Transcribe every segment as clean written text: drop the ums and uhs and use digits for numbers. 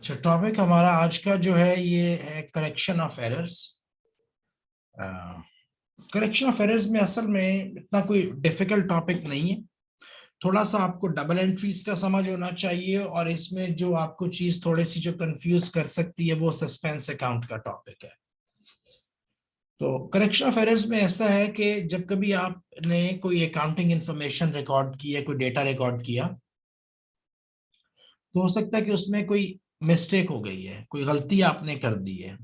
अच्छा, टॉपिक हमारा आज का जो है ये है correction of errors. Correction of errors में असल में इतना कोई डिफिकल्ट टॉपिक नहीं है। थोड़ा सा आपको डबल एंट्रीज का समझ होना चाहिए, और इसमें जो आपको चीज थोड़ी सी जो कंफ्यूज कर सकती है वो सस्पेंस अकाउंट का टॉपिक है। तो करेक्शन ऑफ एरर्स में ऐसा है कि जब कभी आपने कोई अकाउंटिंग इंफॉर्मेशन रिकॉर्ड की है, कोई डेटा रिकॉर्ड किया, तो हो सकता है कि उसमें कोई मिस्टेक हो गई है, कोई गलती आपने कर दी है।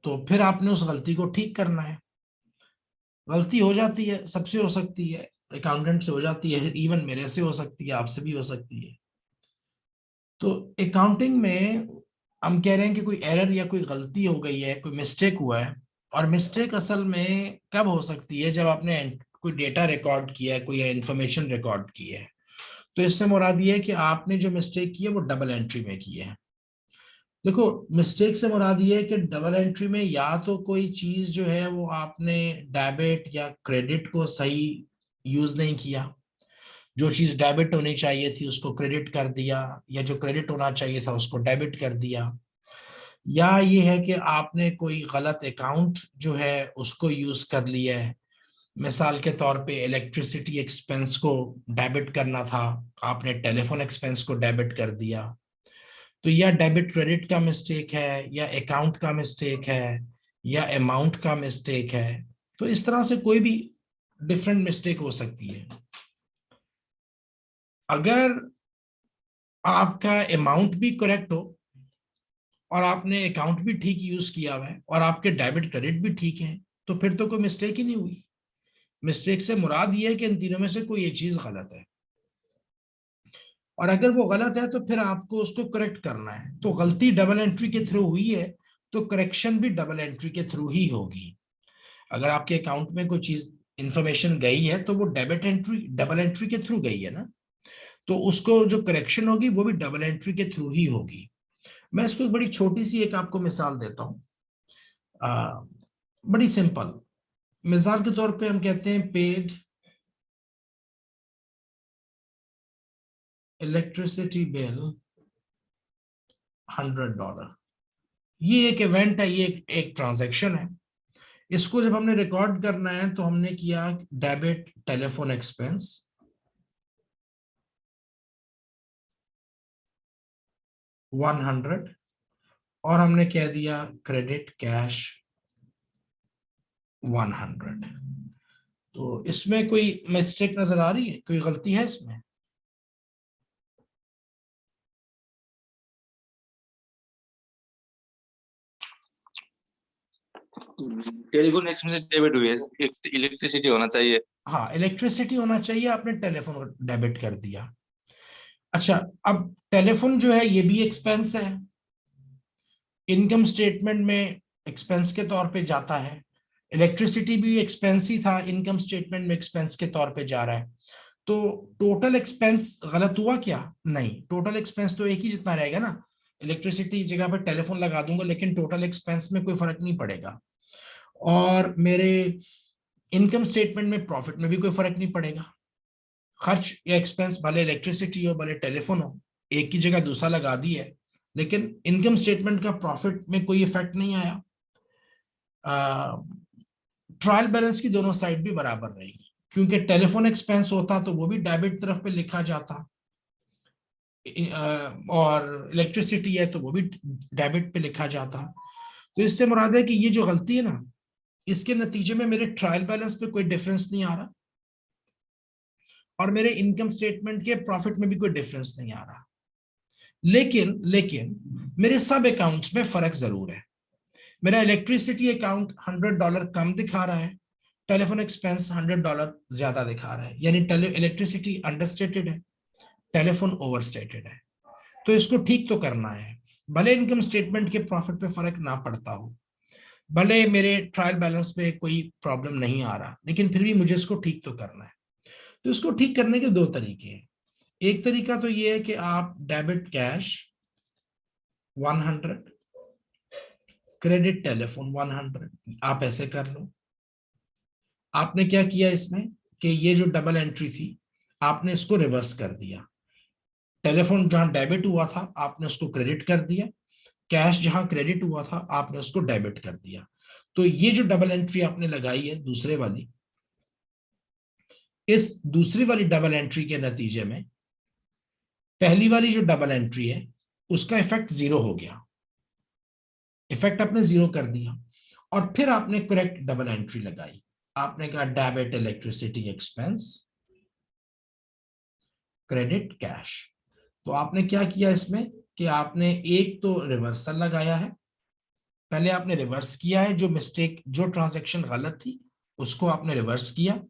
तो फिर आपने उस गलती को ठीक करना है। गलती हो जाती है, सबसे हो सकती है, अकाउंटेंट से हो जाती है, इवन मेरे से हो सकती है, आपसे भी हो सकती है। तो अकाउंटिंग में हम कह रहे हैं कि कोई एरर या कोई गलती हो गई है, कोई मिस्टेक हुआ है। और मिस्टेक असल में कब हो सकती है? जब आपने कोई डेटा रिकॉर्ड किया है, कोई इंफॉर्मेशन रिकॉर्ड की है। तो इससे मुराद ये है कि आपने जो मिस्टेक की है वो डबल एंट्री में की है। देखो, मिस्टेक से मुराद ये है कि डबल एंट्री में या तो कोई चीज जो है वो आपने डेबिट या क्रेडिट को सही यूज नहीं किया, जो चीज डेबिट होनी चाहिए थी उसको क्रेडिट कर दिया, या जो क्रेडिट होना चाहिए था उसको डेबिट कर दिया। या ये है कि आपने कोई गलत अकाउंट जो है उसको यूज कर लिया है। मिसाल के तौर पे इलेक्ट्रिसिटी एक्सपेंस को डेबिट करना था, आपने टेलीफोन एक्सपेंस को डेबिट कर दिया। तो या डेबिट क्रेडिट का मिस्टेक है, या अकाउंट का मिस्टेक है, या अमाउंट का मिस्टेक है। तो इस तरह से कोई भी डिफरेंट मिस्टेक हो सकती है। अगर आपका अमाउंट भी करेक्ट हो और आपने अकाउंट भी ठीक यूज किया हुआ है और आपके डेबिट क्रेडिट भी ठीक है, तो फिर तो कोई मिस्टेक ही नहीं हुई। मिस्टेक से मुराद ये है कि इन तीनों में से कोई एक चीज गलत है, और अगर वो गलत है तो फिर आपको उसको करेक्ट करना है। तो गलती डबल एंट्री के थ्रू हुई है, तो करेक्शन भी डबल एंट्री के थ्रू ही होगी। अगर आपके अकाउंट में कोई चीज इंफॉर्मेशन गई है तो वो डेबिट एंट्री डबल एंट्री के थ्रू गई है ना, तो उसको जो करेक्शन होगी वो भी डबल एंट्री के थ्रू ही होगी। मैं इसको एक बड़ी छोटी सी एक आपको मिसाल देता हूँ, बड़ी सिंपल। मिसाल के तौर पे हम कहते हैं पेड इलेक्ट्रिसिटी बिल $100। ये एक इवेंट है, ये एक ट्रांजैक्शन है। इसको जब हमने रिकॉर्ड करना है तो हमने किया डेबिट टेलीफोन एक्सपेंस 100, और हमने कह दिया क्रेडिट कैश 100। तो इसमें कोई मिस्टेक नजर आ रही है? कोई गलती है इसमें? टेलीफोन एक्सपेंस डेबिट हुई है, इलेक्ट्रिसिटी होना चाहिए। हाँ, इलेक्ट्रिसिटी होना चाहिए, आपने टेलीफोन डेबिट कर दिया। अच्छा, अब टेलीफोन जो है ये भी एक्सपेंस है, इनकम स्टेटमेंट में एक्सपेंस के तौर पे जाता है। इलेक्ट्रिसिटी भी एक्सपेंस ही था, इनकम स्टेटमेंट में एक्सपेंस के तौर पे जा रहा है। तो टोटल एक्सपेंस गलत हुआ क्या? नहीं, टोटल एक्सपेंस तो एक ही जितना रहेगा ना। इलेक्ट्रिसिटी जगह पर टेलीफोन लगा दूंगा, लेकिन टोटल एक्सपेंस में कोई फर्क नहीं पड़ेगा। और मेरे इनकम स्टेटमेंट में प्रॉफिट में भी कोई फर्क नहीं पड़ेगा। खर्च या एक्सपेंस भले इलेक्ट्रिसिटी हो भले टेलीफोन हो, एक की जगह दूसरा लगा दी है, लेकिन इनकम स्टेटमेंट का प्रॉफिट में कोई इफेक्ट नहीं आया। ट्रायल बैलेंस की दोनों साइड भी बराबर रहेगी, क्योंकि टेलीफोन एक्सपेंस होता तो वो भी डेबिट तरफ पे लिखा जाता, और इलेक्ट्रिसिटी है तो वो भी डेबिट पे लिखा जाता। तो इससे मुराद है कि ये जो गलती है ना, इसके नतीजे में मेरे ट्रायल बैलेंस पे कोई डिफरेंस नहीं आ रहा, और मेरे इनकम स्टेटमेंट के प्रॉफिट में भी कोई डिफरेंस नहीं आ रहा। लेकिन लेकिन मेरे सब अकाउंट्स में फर्क जरूर है। मेरा इलेक्ट्रिसिटी अकाउंट $100 कम दिखा रहा है, टेलीफोन एक्सपेंस $100 ज्यादा दिखा रहा है, यानी इलेक्ट्रिसिटी अंडरस्टेटेड है, टेलीफोन ओवरस्टेटेड है। तो इसको ठीक तो करना है। भले इनकम स्टेटमेंट के प्रॉफिट पे फर्क ना पड़ता हो, भले मेरे ट्रायल बैलेंस पे कोई प्रॉब्लम नहीं आ रहा, लेकिन फिर भी मुझे इसको ठीक तो करना है। तो इसको ठीक करने के दो तरीके हैं। एक तरीका तो ये है कि आप डेबिट कैश 100, क्रेडिट टेलीफोन 100, आप ऐसे कर लो। आपने क्या किया इसमें कि ये जो डबल एंट्री थी आपने इसको रिवर्स कर दिया। टेलीफोन जहां डेबिट हुआ था आपने उसको क्रेडिट कर दिया, कैश जहां क्रेडिट हुआ था आपने उसको डेबिट कर दिया। तो ये जो डबल एंट्री आपने लगाई है दूसरे वाली, इस दूसरी वाली डबल एंट्री के नतीजे में पहली वाली जो डबल एंट्री है उसका इफेक्ट जीरो हो गया, इफेक्ट आपने जीरो कर दिया। और फिर आपने करेक्ट डबल एंट्री लगाई, आपने कहा debit electricity expense, credit cash. तो आपने क्या किया इसमें कि आपने एक तो रिवर्सल लगाया है, पहले आपने रिवर्स किया है जो मिस्टेक, जो ट्रांजैक्शन गलत थी उसको आपने रिवर्स किया,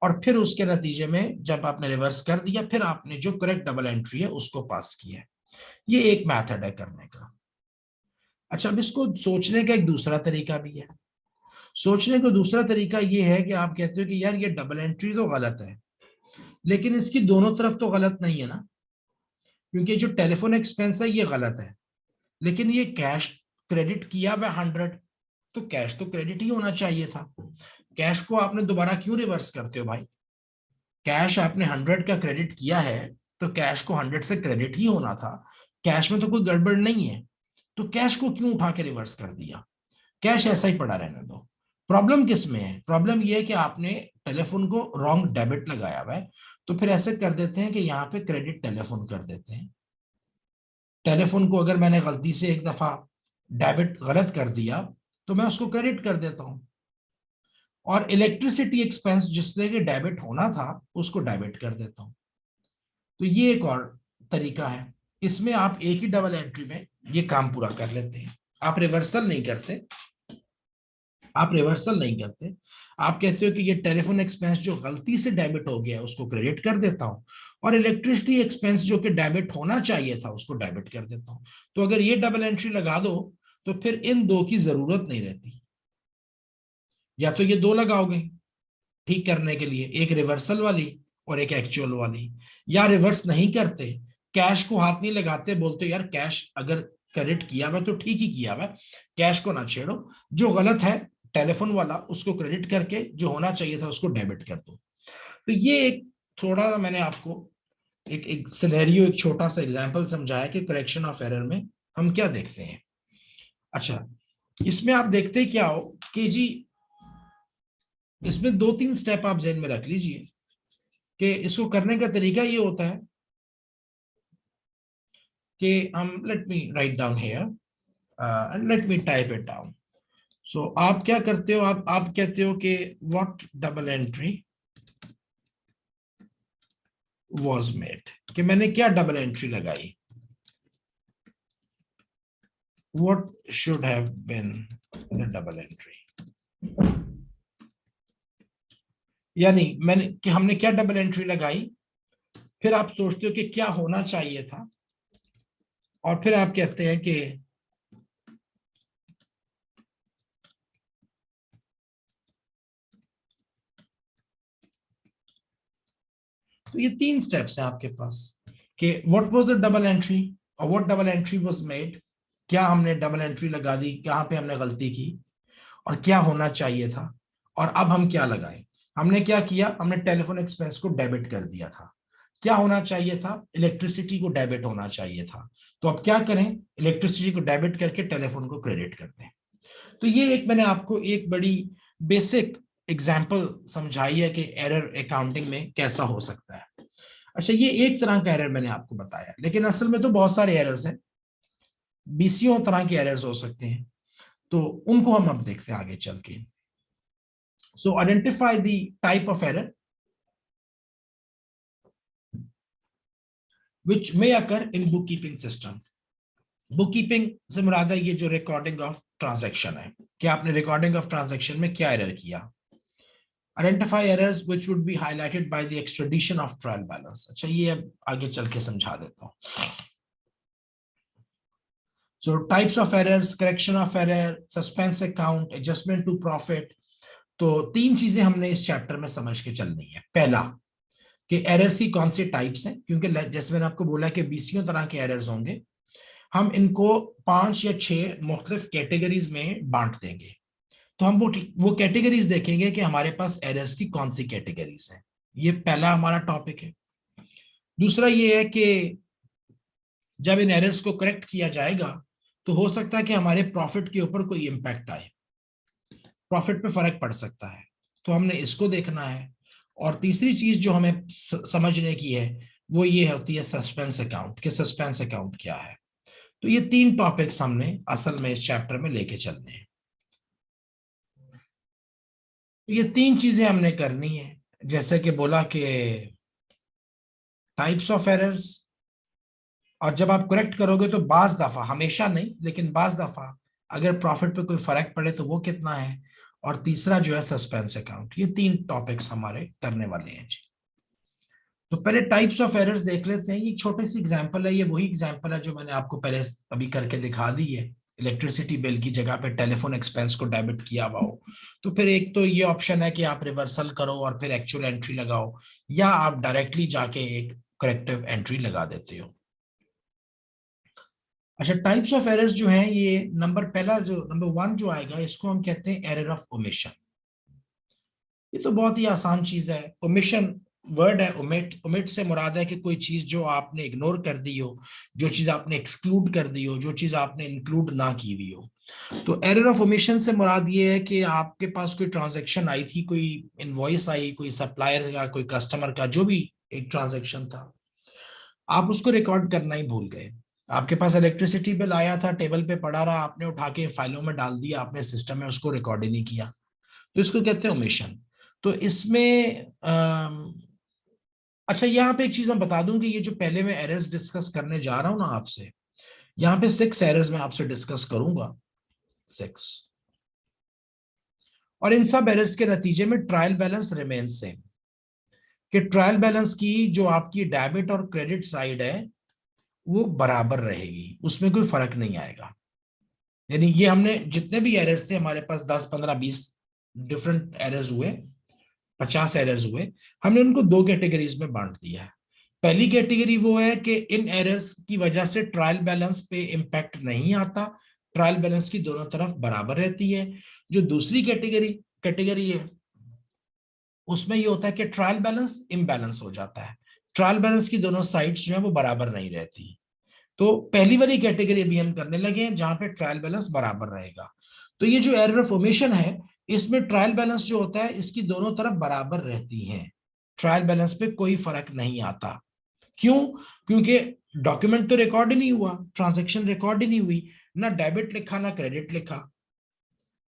और फिर उसके नतीजे में जब आपने रिवर्स कर दिया फिर आपने जो करेक्ट डबल एंट्री है उसको पास किया है। ये एक मेथड है करने का। अच्छा, अब इसको सोचने का एक दूसरा तरीका भी है। सोचने का दूसरा तरीका ये है कि आप कहते हो कि यार ये डबल एंट्री तो गलत है, लेकिन इसकी दोनों तरफ तो गलत नहीं है ना, क्योंकि जो टेलीफोन एक्सपेंस है ये गलत है, लेकिन ये कैश क्रेडिट किया वह 100, तो कैश तो क्रेडिट ही होना चाहिए था। कैश को आपने दोबारा क्यों रिवर्स करते हो भाई? कैश आपने 100 का क्रेडिट किया है तो कैश को 100 से क्रेडिट ही होना था, कैश में तो कोई गड़बड़ नहीं है, तो कैश को क्यों उठा के रिवर्स कर दिया? कैश ऐसा ही पड़ा रहने दो। प्रॉब्लम किस में है? प्रॉब्लम ये है कि आपने टेलीफोन को रॉन्ग डेबिट लगाया हुआ है। तो फिर ऐसे कर देते हैं कि यहाँ पे क्रेडिट टेलीफोन कर देते हैं। टेलीफोन को अगर मैंने गलती से एक दफा डेबिट गलत कर दिया तो मैं उसको क्रेडिट कर देता हूं, और इलेक्ट्रिसिटी एक्सपेंस जिसने कि डेबिट होना था उसको डेबिट कर देता हूं। तो ये एक और तरीका है, इसमें आप एक ही डबल एंट्री में ये काम पूरा कर लेते हैं। आप रिवर्सल नहीं करते, आप रिवर्सल नहीं करते, आप कहते हो कि ये टेलीफोन एक्सपेंस जो गलती से डेबिट हो गया उसको क्रेडिट कर देता हूं, और इलेक्ट्रिसिटी एक्सपेंस जो कि डेबिट होना चाहिए था उसको डेबिट कर देता हूं। तो अगर ये डबल एंट्री लगा दो तो फिर इन दो की जरूरत नहीं रहती, या तो ये दो लगाओगे ठीक करने के लिए, एक रिवर्सल वाली और एक एक्चुअल वाली, या रिवर्स नहीं करते, कैश को हाथ नहीं लगाते, बोलते यार कैश अगर क्रेडिट किया हुआ तो ठीक ही किया हुआ, कैश को ना छेड़ो, जो गलत है टेलीफोन वाला उसको क्रेडिट करके जो होना चाहिए था उसको डेबिट कर दो। तो ये एक थोड़ा मैंने आपको एक सिनेरियो, एक छोटा सा एग्जांपल समझाया कि करेक्शन ऑफ एरर में हम क्या देखते हैं। अच्छा, इसमें आप देखते क्या हो कि जी इसमें 2-3 स्टेप आप जेन में रख लीजिए कि इसको करने का तरीका ये होता है कि हम, let me write down here and let me type it down. So आप क्या करते हो, आप कहते हो कि what double entry was made, कि मैंने क्या डबल एंट्री लगाई, what should have been the double entry, यानी मैंने कि हमने क्या डबल एंट्री लगाई, फिर आप सोचते हो कि क्या होना चाहिए था, और फिर आप कहते हैं कि तो ये 3 स्टेप्स हैं आपके पास कि what was the double entry, और what double entry was made, क्या हमने डबल एंट्री लगा दी, कहां पे हमने गलती की, और क्या होना चाहिए था, और अब हम क्या लगाएं। हमने क्या किया, हमने टेलीफोन एक्सपेंस को डेबिट कर दिया था, क्या होना चाहिए था, इलेक्ट्रिसिटी को डेबिट होना चाहिए था, तो अब क्या करें, इलेक्ट्रिसिटी को डेबिट करके टेलीफोन को क्रेडिट कर दें। तो ये एक मैंने आपको एक बड़ी बेसिक एग्जाम्पल समझाई है कि एरर अकाउंटिंग में कैसा हो सकता है। अच्छा, ये एक तरह का एरर मैंने आपको बताया, लेकिन असल में तो बहुत सारे एरर्स हैं, बीसियों तरह के एरर्स हो सकते हैं, तो उनको हम अब देखते हैं आगे चल के। सो identify the type of error which may occur in book keeping system. Book keeping से मुराद है ये जो रिकॉर्डिंग ऑफ ट्रांजैक्शन है, कि आपने रिकॉर्डिंग ऑफ ट्रांजैक्शन में क्या एरर किया। Identify errors which would be highlighted by the extradition of trial balance। अच्छा, ये अब आगे चल के समझा देता हूँ। So types of errors, correction of error, suspense account, adjustment to profit। तो 3 चीजें हमने इस चैप्टर में समझ के चलनी है। पहला कि एरर्स की कौन सी टाइप्स हैं, क्योंकि जैसे मैंने आपको बोला कि 20 तरह के एरर्स होंगे, हम इनको 5 या 6 मुख्तलिफ कैटेगरीज में बांट देंगे। तो हम वो कैटेगरीज देखेंगे कि हमारे पास एरर्स की कौन सी कैटेगरीज हैं। ये पहला हमारा टॉपिक है। दूसरा ये है कि जब इन एरर्स को करेक्ट किया जाएगा तो हो सकता है कि हमारे प्रॉफिट के ऊपर कोई इम्पैक्ट आए, प्रॉफिट पे फर्क पड़ सकता है, तो हमने इसको देखना है। और तीसरी चीज जो हमें समझने की है वो ये होती है सस्पेंस अकाउंट, कि सस्पेंस अकाउंट क्या है। तो ये 3 टॉपिक्स हमने असल में इस चैप्टर में लेके चलने हैं। तो ये 3 चीजें हमने करनी है, जैसे कि बोला कि टाइप्स ऑफ एरर्स, और जब आप करेक्ट करोगे तो बाज दफा, हमेशा नहीं लेकिन बाज दफा अगर प्रॉफिट पे कोई फर्क पड़े तो वो कितना है, और तीसरा जो है सस्पेंस अकाउंट। ये 3 टॉपिक्स हमारे करने वाले हैं जी। तो पहले टाइप्स ऑफ एरर्स देख लेते हैं। ये छोटी सी एग्जांपल है, ये वही एग्जांपल है जो मैंने आपको पहले अभी करके दिखा दी है। इलेक्ट्रिसिटी बिल की जगह पे टेलीफोन एक्सपेंस को डेबिट किया हुआ हो, तो फिर एक तो ये ऑप्शन है कि आप रिवर्सल करो और फिर एक्चुअल एंट्री लगाओ, या आप डायरेक्टली जाके एक करेक्टिव एंट्री लगा देते हो। अच्छा, टाइप्स ऑफ एरर्स जो है, ये पहला जो नंबर 1 जो आएगा इसको हम कहते हैं एरर ऑफ ओमिशन। ये तो बहुत ही आसान चीज है। ओमिशन वर्ड है, ओमिट, ओमिट से मुराद है कि कोई चीज जो आपने इग्नोर कर दी हो, जो चीज आपने एक्सक्लूड कर दी हो, जो चीज आपने इंक्लूड ना की हुई हो। तो एरर ऑफ ओमिशन से मुराद ये है कि आपके पास कोई ट्रांजैक्शन आई थी, कोई इनवॉइस आई, कोई सप्लायर का, कोई कस्टमर का, जो भी एक ट्रांजैक्शन था, आप उसको रिकॉर्ड करना ही भूल गए। आपके पास इलेक्ट्रिसिटी बिल आया था, टेबल पे पड़ा रहा, आपने उठा के फाइलों में डाल दिया, आपने सिस्टम में उसको रिकॉर्ड ही नहीं किया, तो इसको कहते हैं ओमिशन। तो इसमें अच्छा, यहाँ पे एक चीज मैं बता दूं कि ये जो पहले मैं एरर्स डिस्कस करने जा रहा हूं ना आपसे, यहाँ पे 6 एरर्स मैं आपसे डिस्कस करूंगा, 6। और इन सब एरर्स के नतीजे में ट्रायल बैलेंस रिमेन सेम, कि ट्रायल बैलेंस की जो आपकी डेबिट और क्रेडिट साइड है वो बराबर रहेगी, उसमें कोई फर्क नहीं आएगा। यानी ये हमने जितने भी एरर्स थे हमारे पास, 10 15 20 डिफरेंट एरर्स हुए, 50 एरर्स हुए, हमने उनको 2 कैटेगरीज में बांट दिया है। पहली कैटेगरी वो है कि इन एरर्स की वजह से ट्रायल बैलेंस पे इम्पैक्ट नहीं आता, ट्रायल बैलेंस की दोनों तरफ बराबर रहती है। जो दूसरी कैटेगरी कैटेगरी है उसमें ये होता है कि ट्रायल बैलेंस इम्बैलेंस हो जाता है, ट्रायल बैलेंस की दोनों साइड्स जो है वो बराबर नहीं रहती। तो पहली वाली कैटेगरी अभी हम करने लगे हैं जहां पे ट्रायल बैलेंस बराबर रहेगा। तो ये जो एरर ऑफ ओमिशन है, इसमें ट्रायल बैलेंस जो होता है इसकी दोनों तरफ बराबर रहती हैं, ट्रायल बैलेंस पे कोई फर्क नहीं आता। क्यों? क्योंकि डॉक्यूमेंट तो रिकॉर्ड ही नहीं हुआ, ट्रांजैक्शन रिकॉर्ड ही नहीं हुई, ना डेबिट लिखा ना क्रेडिट लिखा,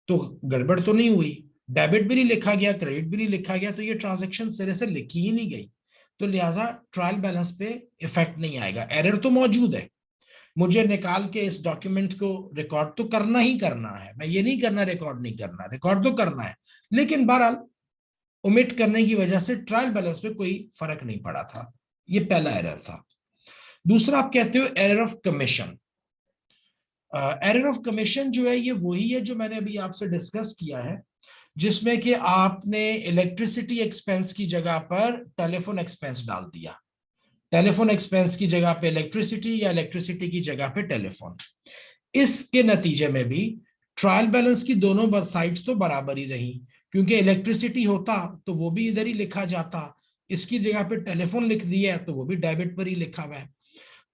तो गड़बड़ तो नहीं हुई। डेबिट भी नहीं लिखा गया, क्रेडिट भी नहीं लिखा गया, तो ये ट्रांजैक्शन सिरे से लिखी ही नहीं गई, तो लिहाजा ट्रायल बैलेंस पे इफेक्ट नहीं आएगा। एरर तो मौजूद है, मुझे निकाल के इस डॉक्यूमेंट को रिकॉर्ड तो करना ही करना है, मैं ये नहीं करना रिकॉर्ड नहीं करना, रिकॉर्ड तो करना है, लेकिन बहरहाल ओमिट करने की वजह से ट्रायल बैलेंस पे कोई फर्क नहीं पड़ा था। ये पहला एरर था। दूसरा आप कहते हो error of commission. Error of commission जो है ये वही है जो मैंने अभी आपसे डिस्कस किया है, जिसमें कि आपने इलेक्ट्रिसिटी एक्सपेंस की जगह पर टेलीफोन एक्सपेंस डाल दिया, टेलीफोन एक्सपेंस की जगह पे इलेक्ट्रिसिटी या इलेक्ट्रिसिटी की जगह पे टेलीफोन। इसके नतीजे में भी ट्रायल बैलेंस की दोनों साइड्स तो बराबर ही रही, क्योंकि इलेक्ट्रिसिटी होता तो वो भी इधर ही लिखा जाता, इसकी जगह पे टेलीफोन लिख दिया तो वो भी डेबिट पर ही लिखा हुआ है।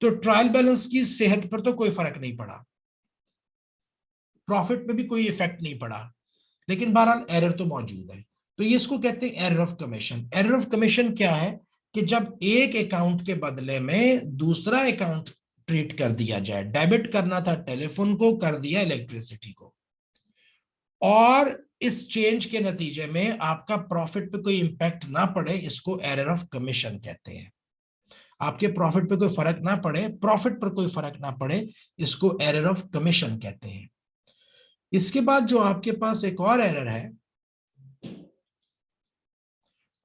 तो ट्रायल बैलेंस की सेहत पर तो कोई फर्क नहीं पड़ा, प्रॉफिट पे भी कोई इफेक्ट नहीं पड़ा, लेकिन बहरहाल एरर तो मौजूद है। तो ये इसको कहते हैं error of commission. Error of commission क्या है कि जब एक अकाउंट के बदले में दूसरा अकाउंट ट्रीट कर दिया जाए, डेबिट करना था टेलीफोन को, कर दिया इलेक्ट्रिसिटी को, और इस चेंज के नतीजे में आपका प्रॉफिट पे कोई इंपैक्ट ना पड़े, इसको एरर ऑफ कमीशन कहते हैं। आपके प्रॉफिट पे कोई फर्क ना पड़े, प्रॉफिट पर कोई फर्क ना पड़े, इसको एरर ऑफ कमीशन कहते हैं। इसके बाद जो आपके पास एक और एरर है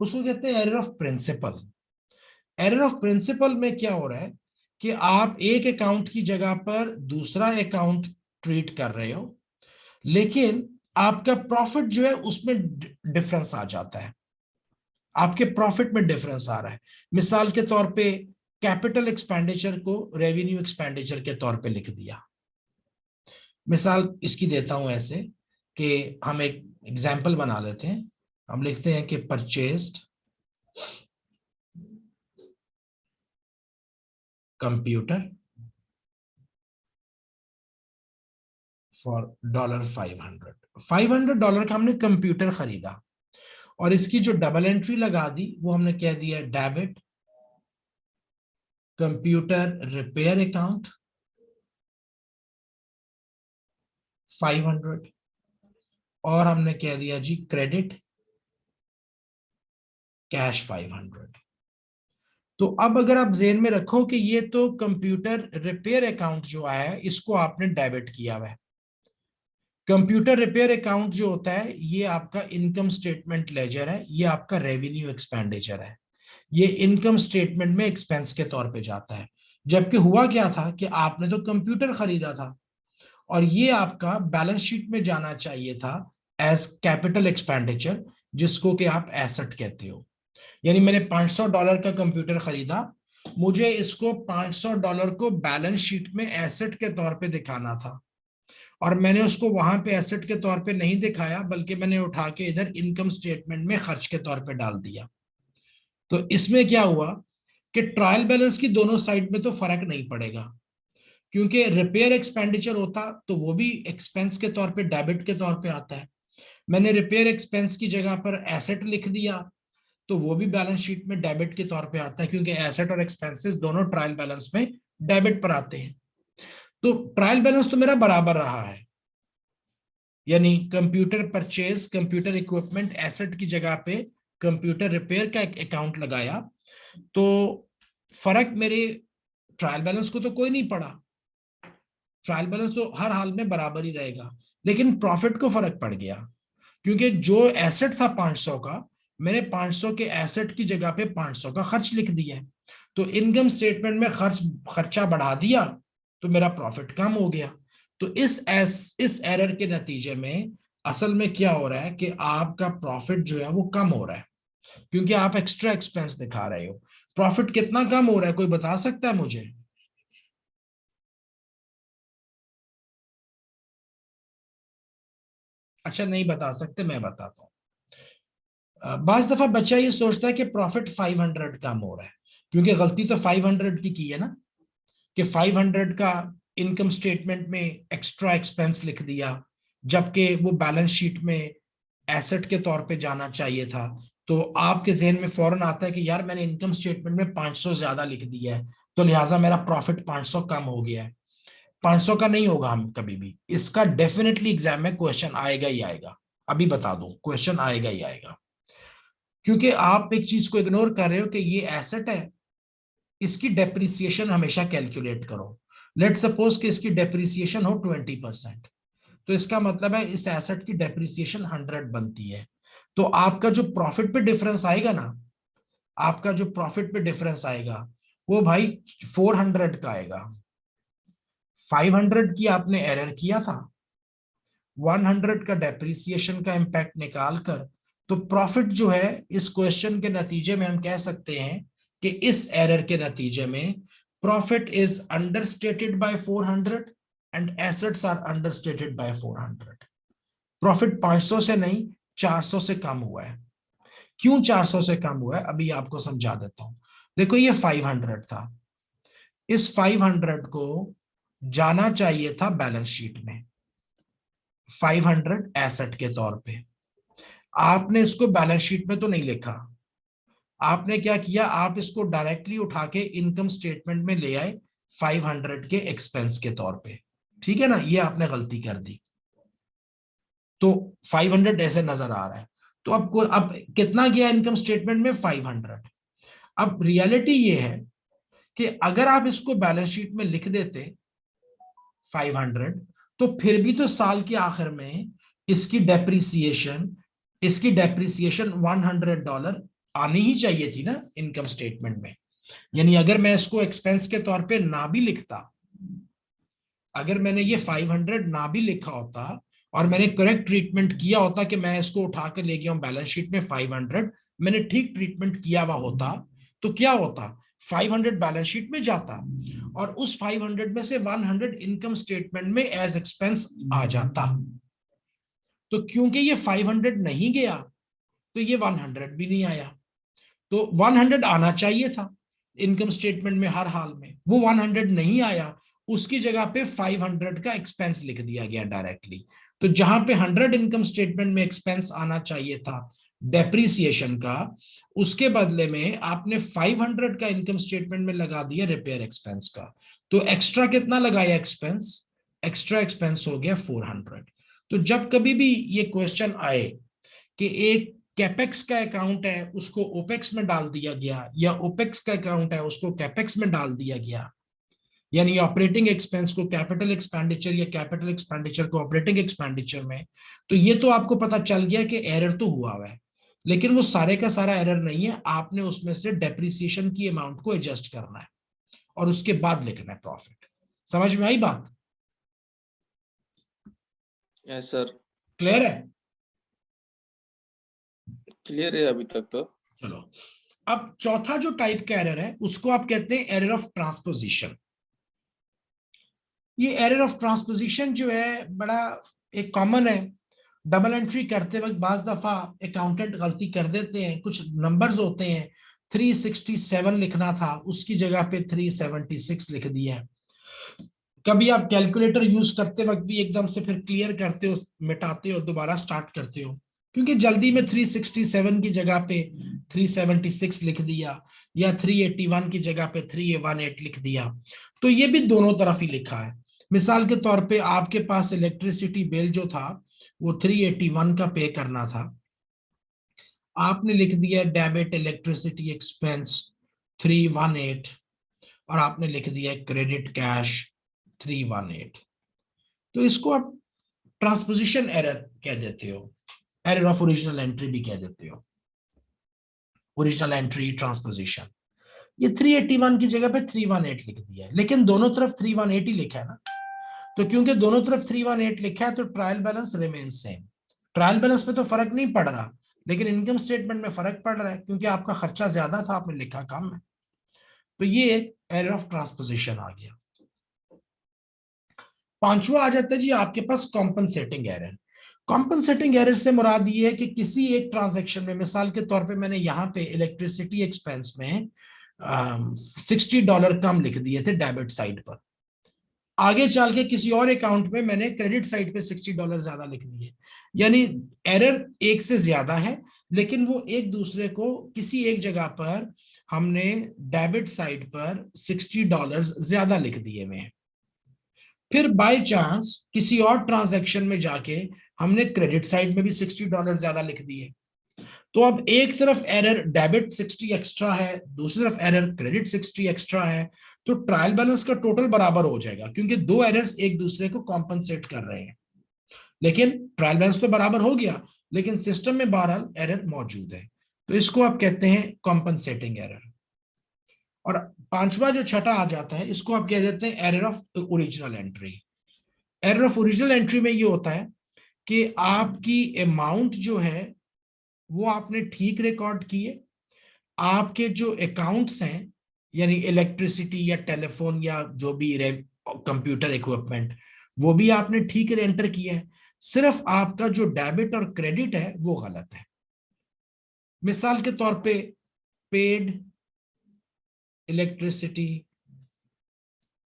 उसको कहते हैं error of principle. Error of principle में क्या हो रहा है कि आप एक अकाउंट की जगह पर दूसरा अकाउंट ट्रीट कर रहे हो, लेकिन आपका प्रॉफिट जो है उसमें डिफरेंस आ जाता है, आपके प्रॉफिट में डिफरेंस आ रहा है। मिसाल के तौर पे कैपिटल एक्सपेंडिचर को रेवेन्यू एक्सपेंडिचर के तौर पे लिख दिया। मिसाल इसकी देता हूं ऐसे कि हम एक एग्जाम्पल बना लेते हैं, हम लिखते हैं कि परचेस्ड कंप्यूटर फॉर $500 का हमने कंप्यूटर खरीदा और इसकी जो डबल एंट्री लगा दी वो हमने कह दिया डेबिट कंप्यूटर रिपेयर अकाउंट 500 और हमने कह दिया जी क्रेडिट कैश 500। तो अब अगर आप जेन में रखो कि ये तो कंप्यूटर रिपेयर अकाउंट जो आया है इसको आपने डेबिट किया हुआ है। कंप्यूटर रिपेयर अकाउंट जो होता है ये आपका इनकम स्टेटमेंट लेजर है, ये आपका रेवेन्यू एक्सपेंडिचर है, ये इनकम स्टेटमेंट में एक्सपेंस के तौर पे जाता है। जबकि हुआ क्या था कि आपने तो कंप्यूटर खरीदा था और ये आपका बैलेंस शीट में जाना चाहिए था एज कैपिटल एक्सपेंडिचर, जिसको कि आप एसेट कहते हो। यानी मैंने $500 का कंप्यूटर खरीदा, मुझे इसको $500 को बैलेंस शीट में एसेट के तौर पे दिखाना था और मैंने उसको वहां पे एसेट के तौर पे नहीं दिखाया, बल्कि मैंने उठा के इधर इनकम स्टेटमेंट में खर्च के तौर पे डाल दिया। तो इसमें क्या हुआ कि ट्रायल बैलेंस की दोनों साइड में तो फर्क नहीं पड़ेगा, क्योंकि रिपेयर एक्सपेंडिचर होता तो वो भी एक्सपेंस के तौर पे डेबिट के तौर पे आता है। मैंने रिपेयर एक्सपेंस की जगह पर एसेट लिख दिया तो वो भी बैलेंस शीट में डेबिट के तौर पे आता है, क्योंकि एसेट और एक्सपेंसेस दोनों ट्रायल बैलेंस में डेबिट पर आते हैं। तो ट्रायल बैलेंस तो मेरा बराबर रहा है, यानी computer purchase computer equipment asset की जगह पे कंप्यूटर रिपेयर का एक अकाउंट लगाया, तो फर्क मेरे ट्रायल बैलेंस को तो कोई नहीं पड़ा, ट्रायल बैलेंस तो हर हाल में बराबर ही रहेगा। लेकिन प्रॉफिट को फर्क पड़ गया, क्योंकि जो एसेट था 500 का, मैंने 500 के एसेट की जगह पे 500 का खर्च लिख दिया है। तो इनकम स्टेटमेंट में खर्चा बढ़ा दिया तो मेरा प्रॉफिट कम हो गया। तो इस एरर के नतीजे में असल में क्या हो रहा है कि आपका प्रॉफिट जो है वो कम हो रहा है, क्योंकि आप एक्स्ट्रा एक्सपेंस दिखा रहे हो। प्रॉफिट कितना कम हो रहा है, कोई बता सकता है मुझे? अच्छा, नहीं बता सकते, मैं बताता हूँ। बाज दफा बच्चा ये सोचता है कि प्रॉफिट 500 कम हो रहा है, क्योंकि गलती तो 500 की है ना, कि 500 का इनकम स्टेटमेंट में एक्स्ट्रा एक्सपेंस लिख दिया, जबकि वो बैलेंस शीट में एसेट के तौर पे जाना चाहिए था। तो आपके जहन में फौरन आता है कि यार मैंने इनकम स्टेटमेंट में 500 ज्यादा लिख दिया है, तो लिहाजा मेरा प्रॉफिट 500 कम हो गया है। 500 का नहीं होगा हम कभी भी, इसका डेफिनेटली एग्जाम में क्वेश्चन आएगा ही आएगा। अभी बता दूं, क्वेश्चन आएगा ही आएगा, क्योंकि आप एक चीज को इग्नोर कर रहे हो कि ये एसेट है, इसकी डेप्रिसिएशन हमेशा कैलकुलेट करो। लेट सपोज कि इसकी डेप्रिसिएशन हो 20%, तो इसका मतलब है इस एसेट की डेप्रिसिएशन 100 बनती है। तो आपका जो प्रॉफिट पे डिफरेंस आएगा ना, आपका जो प्रॉफिट पे डिफरेंस आएगा वो भाई 400 का आएगा। 500 की आपने एरर किया था, 100 का डेप्रिसिएशन का इम्पैक्ट निकाल कर, तो प्रॉफिट जो है इस क्वेश्चन के नतीजे में हम कह सकते हैं कि इस एरर के नतीजे में profit is understated by 400 and assets are understated by 400। Profit 500 से नहीं 400 से कम हुआ है। क्यों 400 से कम हुआ है, अभी आपको समझा देता हूं। देखो ये 500 था, इस 500 को जाना चाहिए था बैलेंस शीट में 500 एसेट के तौर पे। आपने इसको बैलेंस शीट में तो नहीं लिखा, आपने क्या किया, आप इसको डायरेक्टली उठा के इनकम स्टेटमेंट में ले आए 500 के एक्सपेंस के तौर पे। ठीक है ना, ये आपने गलती कर दी। तो 500 ऐसे नजर आ रहा है, तो अब कितना गया इनकम स्टेटमेंट में 500। अब रियलिटी ये है कि अगर आप इसको बैलेंस शीट में लिख देते 500, तो फिर भी तो साल के आखिर में इसकी डेप्रिसिएशन $100 आनी ही चाहिए थी ना इनकम स्टेटमेंट में। यानी अगर मैं इसको एक्सपेंस के तौर पे ना भी लिखता, अगर मैंने ये 500 ना भी लिखा होता और मैंने करेक्ट ट्रीटमेंट किया होता कि मैं इसको उठा कर ले गया हूं बैलेंस शीट में 500, मैंने ठीक ट्रीटमेंट किया हुआ होता, तो क्या होता, 500 बैलेंस शीट में जाता और उस 500 में से 100 इनकम स्टेटमेंट में एज एक्सपेंस आ जाता। तो क्योंकि ये 500 नहीं गया तो ये 100 भी नहीं आया। तो 100 आना चाहिए था इनकम स्टेटमेंट में हर हाल में, वो 100 नहीं आया उसकी जगह पे 500 का एक्सपेंस लिख दिया गया डायरेक्टली। तो जहां पे 100 इनकम स्टेटमेंट में एक्सपेंस आना चाहिए था डेप्रीसिएशन का, उसके बदले में आपने 500 का इनकम स्टेटमेंट में लगा दिया रिपेयर एक्सपेंस का। तो एक्स्ट्रा कितना लगाया एक्सपेंस? एक्स्ट्रा एक्सपेंस हो गया 400। तो जब कभी भी ये क्वेश्चन आए कि एक कैपेक्स का अकाउंट है उसको ओपेक्स में डाल दिया गया, या ओपेक्स का अकाउंट है उसको कैपेक्स में डाल दिया गया, यानी ऑपरेटिंग एक्सपेंस को कैपिटल एक्सपेंडिचर या कैपिटल एक्सपेंडिचर को ऑपरेटिंग एक्सपेंडिचर में, तो ये तो आपको पता चल गया कि एरर तो हुआ है, लेकिन वो सारे का सारा एरर नहीं है। आपने उसमें से डेप्रिसिएशन की अमाउंट को एडजस्ट करना है और उसके बाद लिखना है प्रॉफिट। समझ में आई बात? यस सर, क्लियर है? क्लियर है अभी तक तो। चलो, अब चौथा जो टाइप का एरर है उसको आप कहते हैं एरर ऑफ ट्रांसपोजिशन। ये एरर ऑफ ट्रांसपोजिशन जो है बड़ा एक कॉमन है। डबल एंट्री करते वक्त बाज दफा अकाउंटेंट गलती कर देते हैं, कुछ नंबर्स होते हैं 367 लिखना था उसकी जगह पे 376 लिख दिया है। कभी आप कैलकुलेटर यूज करते वक्त भी एकदम से फिर क्लियर करते हो, मिटाते हो, दोबारा स्टार्ट करते हो, क्योंकि जल्दी में 367 की जगह पे 376 लिख दिया, या 381 की जगह पे 318 लिख दिया। तो ये भी दोनों तरफ ही लिखा है। मिसाल के तौर पे आपके पास इलेक्ट्रिसिटी बिल जो था वो 381 का पे करना था, आपने लिख दिया डेबिट इलेक्ट्रिसिटी एक्सपेंस 318, और आपने लिख दिया क्रेडिट कैश 318। तो इसको आप ट्रांसपोजिशन एरर कह देते हो, एरर ऑफ ओरिजिनल एंट्री भी कह देते हो, ओरिजिनल एंट्री ट्रांसपोजिशन। ये 381 की जगह पे 318 लिख दिया है, लेकिन दोनों तरफ 318 ही लिखा है ना। तो क्योंकि दोनों तरफ 318 लिखा है तो trial balance remain same. Trial balance में तो फर्क नहीं पड़ रहा, लेकिन इनकम स्टेटमेंट में फर्क पड़ रहा है क्योंकि आपका खर्चा ज्यादा था, आपने लिखा कम है। तो ये एक एरर ऑफ ट्रांसपोजिशन आ गया। पांचवा आ जाता है जी आपके पास कॉम्पनसेटिंग एरर। कॉम्पनसेटिंग एरर से मुराद ये है कि किसी एक ट्रांजैक्शन में, मिसाल के तौर पे मैंने यहाँ पे इलेक्ट्रिसिटी एक्सपेंस में $60 कम लिख दिए थे डेबिट साइड पर, आगे चल के किसी और अकाउंट में मैंने क्रेडिट साइड पे $60 ज्यादा लिख दिए, यानी एरर एक से ज्यादा है, लेकिन वो एक दूसरे को किसी एक जगह पर हमने डेबिट साइड पर $60 ज्यादा लिख दिए हुए हैं। फिर बाय चांस किसी और ट्रांजैक्शन में जाके हमने क्रेडिट साइड में भी $60 ज्यादा लिख दिए। तो अब एक तरफ एरर डेबिट 60 एक्स्ट्रा है, दूसरी तरफ एरर क्रेडिट 60 एक्स्ट्रा है, तो ट्रायल बैलेंस का टोटल बराबर हो जाएगा क्योंकि दो एरर्स एक दूसरे को कॉम्पनसेट कर रहे हैं। लेकिन ट्रायल बैलेंस तो बराबर हो गया, लेकिन सिस्टम में बहरहाल एरर मौजूद है, तो इसको आप कहते हैं कॉम्पनसेटिंग एरर। और पांचवा जो छठा आ जाता है इसको आप कह देते हैं error of original entry. Error of original entry में ये होता है कि आपकी अमाउंट जो है वो आपने ठीक रिकॉर्ड किए, आपके जो अकाउंट्स हैं यानी इलेक्ट्रिसिटी या टेलीफोन या जो भी कंप्यूटर इक्विपमेंट वो भी आपने ठीक एंटर किया है, सिर्फ आपका जो डेबिट और क्रेडिट है वो गलत है। मिसाल के तौर पे पेड इलेक्ट्रिसिटी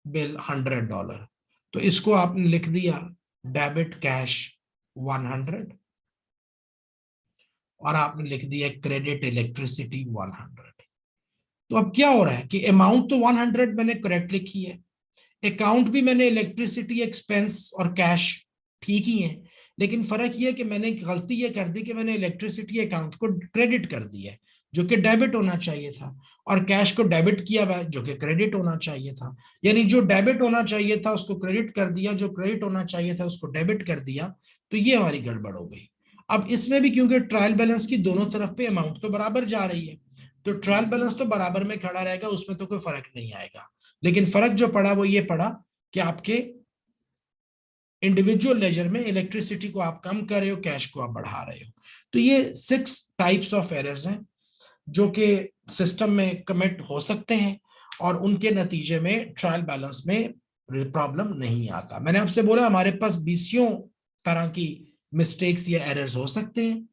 बिल $100, तो इसको आपने लिख दिया डेबिट कैश 100, और आपने लिख दिया क्रेडिट इलेक्ट्रिसिटी 100। तो अब क्या हो रहा है कि अमाउंट तो 100 मैंने करेक्ट लिखी है, अकाउंट भी मैंने इलेक्ट्रिसिटी एक्सपेंस और कैश ठीक ही है, लेकिन फर्क ये है कि मैंने गलती ये कर दी कि मैंने इलेक्ट्रिसिटी अकाउंट को क्रेडिट कर दिया है जो कि डेबिट होना चाहिए था, और कैश को डेबिट किया हुआ है जो कि क्रेडिट होना चाहिए था। यानी जो डेबिट होना चाहिए था उसको क्रेडिट कर दिया, जो क्रेडिट होना चाहिए था उसको डेबिट कर दिया, तो ये हमारी गड़बड़ हो गई। अब इसमें भी क्योंकि ट्रायल बैलेंस की दोनों तरफ पे अमाउंट तो बराबर जा रही है, तो ट्रायल बैलेंस तो बराबर में खड़ा रहेगा, उसमें तो कोई फर्क नहीं आएगा। लेकिन फर्क जो पड़ा वो ये पड़ा कि आपके इंडिविजुअल लेजर में इलेक्ट्रिसिटी को आप कम कर रहे हो, कैश को आप बढ़ा रहे हो। तो ये 6 टाइप्स ऑफ एरर्स हैं जो कि सिस्टम में कमिट हो सकते हैं, और उनके नतीजे में ट्रायल बैलेंस में प्रॉब्लम नहीं आता। मैंने आपसे बोला हमारे पास 20 तरह की मिस्टेक्स या एरर्स हो सकते हैं।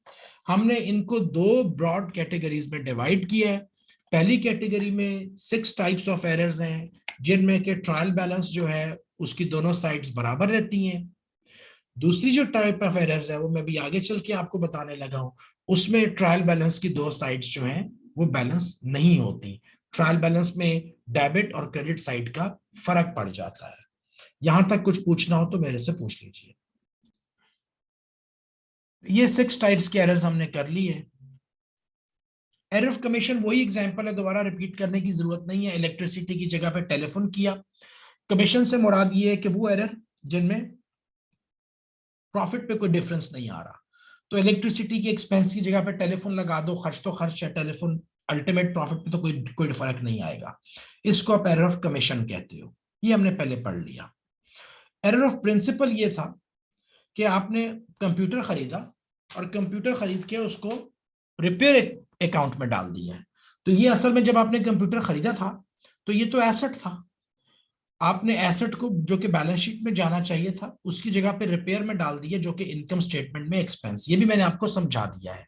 हमने इनको 2 ब्रॉड कैटेगरीज में डिवाइड किया है। पहली कैटेगरी में 6 टाइप्स ऑफ एरर्स हैं जिनमें के ट्रायल बैलेंस जो है उसकी दोनों साइड्स बराबर रहती हैं। दूसरी जो टाइप ऑफ एरर्स है वो मैं भी आगे चल के आपको बताने लगा हूं, उसमें ट्रायल बैलेंस की दो साइड्स जो हैं वो बैलेंस नहीं होती। ट्रायल बैलेंस में डेबिट और क्रेडिट साइड का फर्क पड़ जाता है। यहां तक कुछ पूछना हो तो मेरे से पूछ लीजिए। ये 6 टाइप्स के एरर्स हमने कर ली है। एरर ऑफ कमीशन वही एग्जांपल है, दोबारा रिपीट करने की जरूरत नहीं है। इलेक्ट्रिसिटी की जगह पे टेलीफोन किया। कमीशन से मुराद ये है कि वो एरर जिनमें प्रॉफिट पे कोई डिफरेंस नहीं आ रहा। तो इलेक्ट्रिसिटी की एक्सपेंस की जगह पे टेलीफोन लगा दो, खर्च तो खर्च है, टेलीफोन अल्टीमेट प्रॉफिट पे तो कोई फर्क नहीं आएगा। इसको आप एरर ऑफ कमीशन कहते हो। ये हमने पहले पढ़ लिया। एरर ऑफ प्रिंसिपल ये था कि आपने कंप्यूटर खरीदा और कंप्यूटर खरीद के उसको रिपेयर अकाउंट में डाल दिया है। तो ये असल में जब आपने कंप्यूटर खरीदा था तो ये तो एसेट था। आपने एसेट को जो कि बैलेंस शीट में जाना चाहिए था उसकी जगह पे रिपेयर में डाल दिया, जो कि इनकम स्टेटमेंट में एक्सपेंस। ये भी मैंने आपको समझा दिया है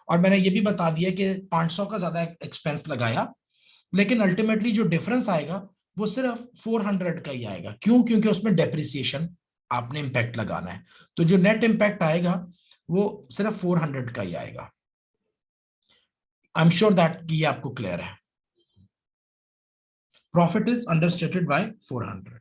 और मैंने ये भी बता दिया कि 500 का ज्यादा एक्सपेंस लगाया, लेकिन अल्टीमेटली जो डिफरेंस आएगा वो सिर्फ 400 का ही आएगा। क्यों? क्योंकि उसमें डेप्रिसिएशन आपने इंपैक्ट लगाना है। तो जो नेट इंपैक्ट आएगा वो सिर्फ 400 का ही आएगा। आई एम श्योर दैट ये आपको क्लियर है। Profit is understated by 400।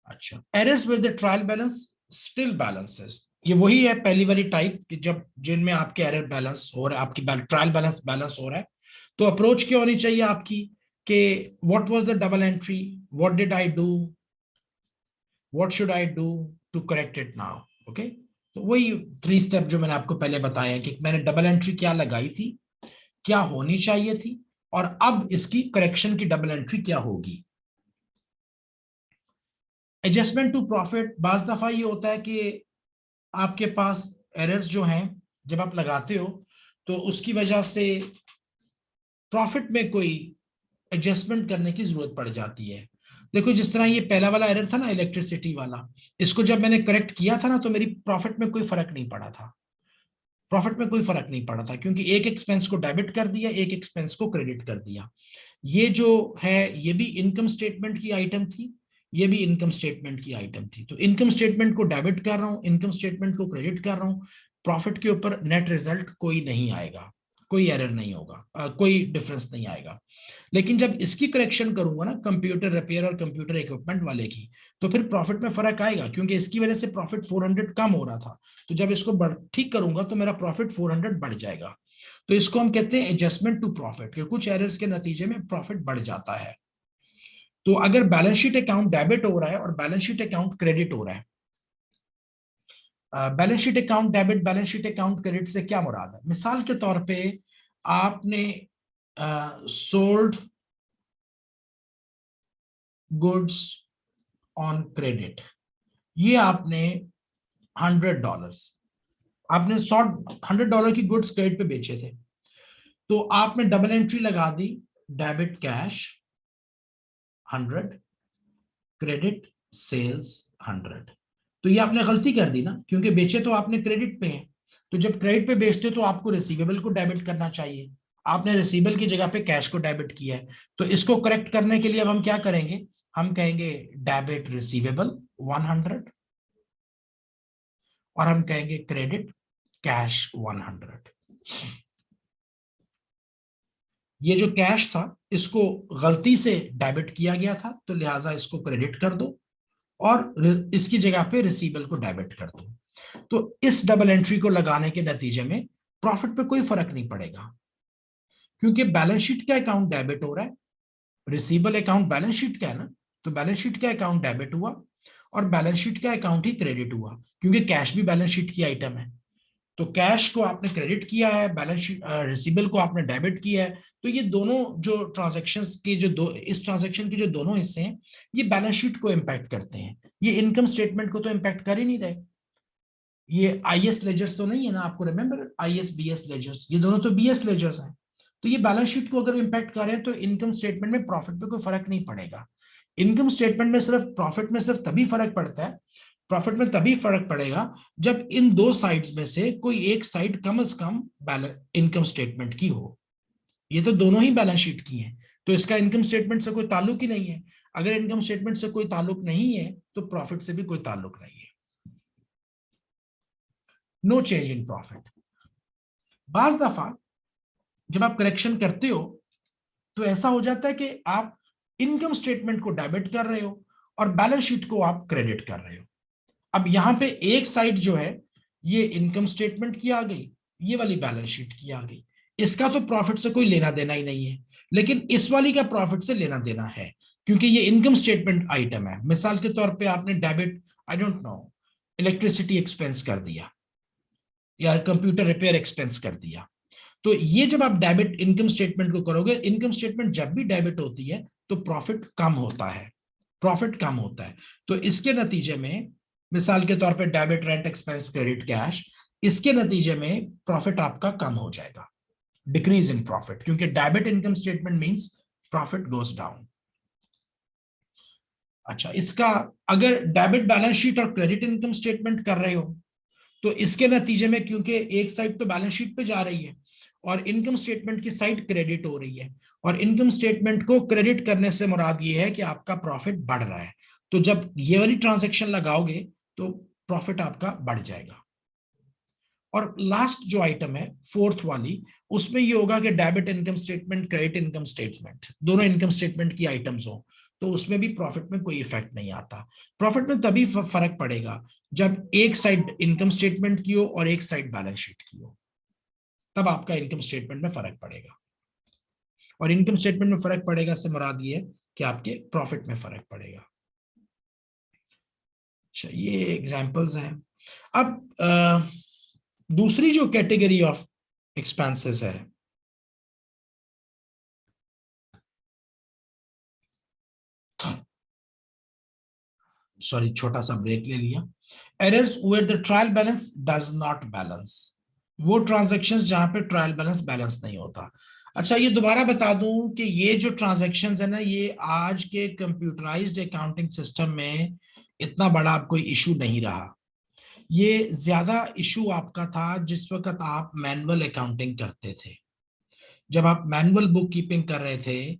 अच्छा, errors with the trial balance still balances, ये वही है पहली वाली टाइप कि जब जिनमें आपके एरर बैलेंस हो रहा है, आपकी ट्रायल बैलेंस हो रहा है। तो अप्रोच क्या होनी चाहिए आपकी कि what was the double entry, what did I do, what should I do to correct it now. Okay, तो वही 3 स्टेप जो मैंने आपको पहले बताया कि मैंने डबल एंट्री क्या लगाई थी, क्या होनी चाहिए थी, और अब इसकी करेक्शन की डबल एंट्री क्या होगी। एडजस्टमेंट टू प्रॉफिट, बाज दफा ये होता है कि आपके पास एरर्स जो हैं जब आप लगाते हो तो उसकी वजह से प्रॉफिट में कोई एडजस्टमेंट करने की जरूरत पड़ जाती है। देखो, जिस तरह ये पहला वाला एरर था ना, इलेक्ट्रिसिटी वाला, इसको जब मैंने करेक्ट किया था ना तो मेरी प्रॉफिट में कोई फर्क नहीं पड़ा था। प्रॉफिट में कोई फर्क नहीं पड़ा था क्योंकि एक एक्सपेंस को डेबिट कर दिया, एक एक्सपेंस को क्रेडिट कर दिया। ये जो है ये भी इनकम स्टेटमेंट की आइटम थी, ये भी इनकम स्टेटमेंट की आइटम थी। तो इनकम स्टेटमेंट को डेबिट कर रहा हूं, इनकम स्टेटमेंट को क्रेडिट कर रहा हूं, प्रॉफिट के ऊपर नेट रिजल्ट कोई नहीं आएगा, कोई एरर नहीं होगा, कोई डिफरेंस नहीं आएगा। लेकिन जब इसकी करेक्शन करूंगा ना, कंप्यूटर रिपेयर और कंप्यूटर इक्विपमेंट वाले की, तो फिर प्रॉफिट में फर्क आएगा क्योंकि इसकी वजह से प्रॉफिट 400 कम हो रहा था। तो जब इसको ठीक करूंगा तो मेरा प्रॉफिट 400 बढ़ जाएगा। तो इसको हम कहते हैं एडजस्टमेंट टू प्रॉफिट, कि कुछ एरर्स के नतीजे में प्रॉफिट बढ़ जाता है। तो अगर बैलेंस शीट अकाउंट डेबिट हो रहा है और बैलेंस शीट अकाउंट क्रेडिट हो रहा है, balance sheet account debit, balance sheet account credit से क्या मुराद है? मिसाल के तौर पे आपने सोल्ड गुड्स ऑन क्रेडिट, ये आपने $100, आपने $100 की गुड्स क्रेडिट पे बेचे थे। तो आपने डबल एंट्री लगा दी, डेबिट कैश 100, क्रेडिट सेल्स 100। तो ये आपने गलती कर दी ना, क्योंकि बेचे तो आपने क्रेडिट पे हैं। तो जब क्रेडिट पे बेचते तो आपको रिसीवेबल को डेबिट करना चाहिए, आपने रिसीवेबल की जगह पे कैश को डेबिट किया है। तो इसको करेक्ट करने के लिए अब हम क्या करेंगे, हम कहेंगे डेबिट रिसीवेबल 100 और हम कहेंगे क्रेडिट कैश 100। ये जो कैश था इसको गलती से डेबिट किया गया था तो लिहाजा इसको क्रेडिट कर दो और इसकी जगह पे रिसीवेबल को डेबिट कर दो। तो इस डबल एंट्री को लगाने के नतीजे में प्रॉफिट पे कोई फर्क नहीं पड़ेगा क्योंकि बैलेंस शीट का अकाउंट डेबिट हो रहा है, रिसीवेबल अकाउंट बैलेंस शीट का है ना, तो बैलेंस शीट का अकाउंट डेबिट हुआ और बैलेंस शीट का अकाउंट ही क्रेडिट हुआ क्योंकि कैश भी बैलेंस शीट की आइटम है। तो कैश को आपने क्रेडिट किया है, बैलेंस शीट रिसीवेबल को आपने डेबिट किया है। तो ये दोनों जो ट्रांजैक्शंस के जो दो इस ट्रांजैक्शन के जो दोनों हिस्से हैं ये बैलेंस शीट को इंपैक्ट करते हैं, ये इनकम स्टेटमेंट को तो इंपैक्ट कर ही नहीं रहे। ये आईएस लेजर्स तो नहीं है ना, आपको रिमेंबर आईएस बीएस लेजर्स, ये दोनों तो बीएस लेजर्स हैं। तो ये बैलेंस शीट को अगर इंपैक्ट कर रहे हैं तो इनकम स्टेटमेंट में प्रॉफिट पे कोई फर्क नहीं पड़ेगा। इनकम स्टेटमेंट में सिर्फ प्रॉफिट में सिर्फ तभी फर्क पड़ता है, प्रॉफिट में तभी फर्क पड़ेगा जब इन दो साइड्स में से कोई एक साइड कम से कम इनकम स्टेटमेंट की हो। ये तो दोनों ही बैलेंस शीट की हैं, तो इसका इनकम स्टेटमेंट से कोई ताल्लुक ही नहीं है। अगर इनकम स्टेटमेंट से कोई ताल्लुक नहीं है तो प्रॉफिट से भी कोई ताल्लुक नहीं है। No change in profit. बाज दफा जब आप करेक्शन करते हो तो ऐसा हो जाता है कि आप इनकम स्टेटमेंट को डेबिट कर रहे हो और बैलेंस शीट को आप क्रेडिट कर रहे हो। अब यहां पे एक साइड जो है ये इनकम स्टेटमेंट की आ गई, ये वाली बैलेंस शीट की आ गई। इसका तो प्रॉफिट से कोई लेना देना ही नहीं है, लेकिन इस वाली का प्रॉफिट से लेना देना है क्योंकि ये इनकम स्टेटमेंट आइटम है। मिसाल के तौर पे आपने debit, I don't know, electricity expense कर दिया या कंप्यूटर रिपेयर एक्सपेंस कर दिया, तो ये जब आप डेबिट इनकम स्टेटमेंट को करोगे, इनकम स्टेटमेंट जब भी डेबिट होती है तो प्रॉफिट कम होता है, प्रॉफिट कम होता है। तो इसके नतीजे में मिसाल के तौर पे debit rent expense credit cash, इसके नतीजे में प्रॉफिट आपका कम हो जाएगा, डिक्रीज इन प्रॉफिट, क्योंकि debit income statement means profit goes down. अच्छा, इसका अगर डेबिट बैलेंस शीट और क्रेडिट इनकम स्टेटमेंट कर रहे हो तो इसके नतीजे में, क्योंकि एक साइड तो बैलेंस शीट पे जा रही है और इनकम स्टेटमेंट की साइड क्रेडिट हो रही है, और इनकम स्टेटमेंट को क्रेडिट करने से मुराद ये है कि आपका प्रॉफिट बढ़ रहा है, तो जब ये वाली ट्रांजैक्शन लगाओगे तो प्रॉफिट आपका बढ़ जाएगा। और लास्ट जो आइटम है फोर्थ वाली, उसमें ये होगा कि debit income statement, credit income statement, दोनों इनकम स्टेटमेंट की आइटम्स हो, तो उसमें भी प्रॉफिट में कोई इफेक्ट नहीं आता। प्रॉफिट में तभी फर्क पड़ेगा जब एक साइड इनकम स्टेटमेंट की हो और एक साइड बैलेंस शीट की हो, तब आपका इनकम स्टेटमेंट में फर्क पड़ेगा। और इनकम स्टेटमेंट में फर्क पड़ेगा से मुराद ये है कि आपके प्रॉफिट में फर्क पड़ेगा। अच्छा, ये एग्जांपल्स हैं। अब दूसरी जो कैटेगरी ऑफ एक्सपेंसेस है, सॉरी छोटा सा ब्रेक ले लिया। Errors where the trial balance does not balance, वो ट्रांजैक्शंस जहां पे ट्रायल बैलेंस बैलेंस नहीं होता। अच्छा, ये दोबारा बता दूं कि ये जो ट्रांजैक्शंस है ना, ये आज के कंप्यूटराइज्ड अकाउंटिंग सिस्टम में इतना बड़ा कोई इशू नहीं रहा। ये ज्यादा इशू आपका था जिस वक्त आप मैनुअल अकाउंटिंग करते थे। जब आप मैनुअल बुक कीपिंग कर रहे थे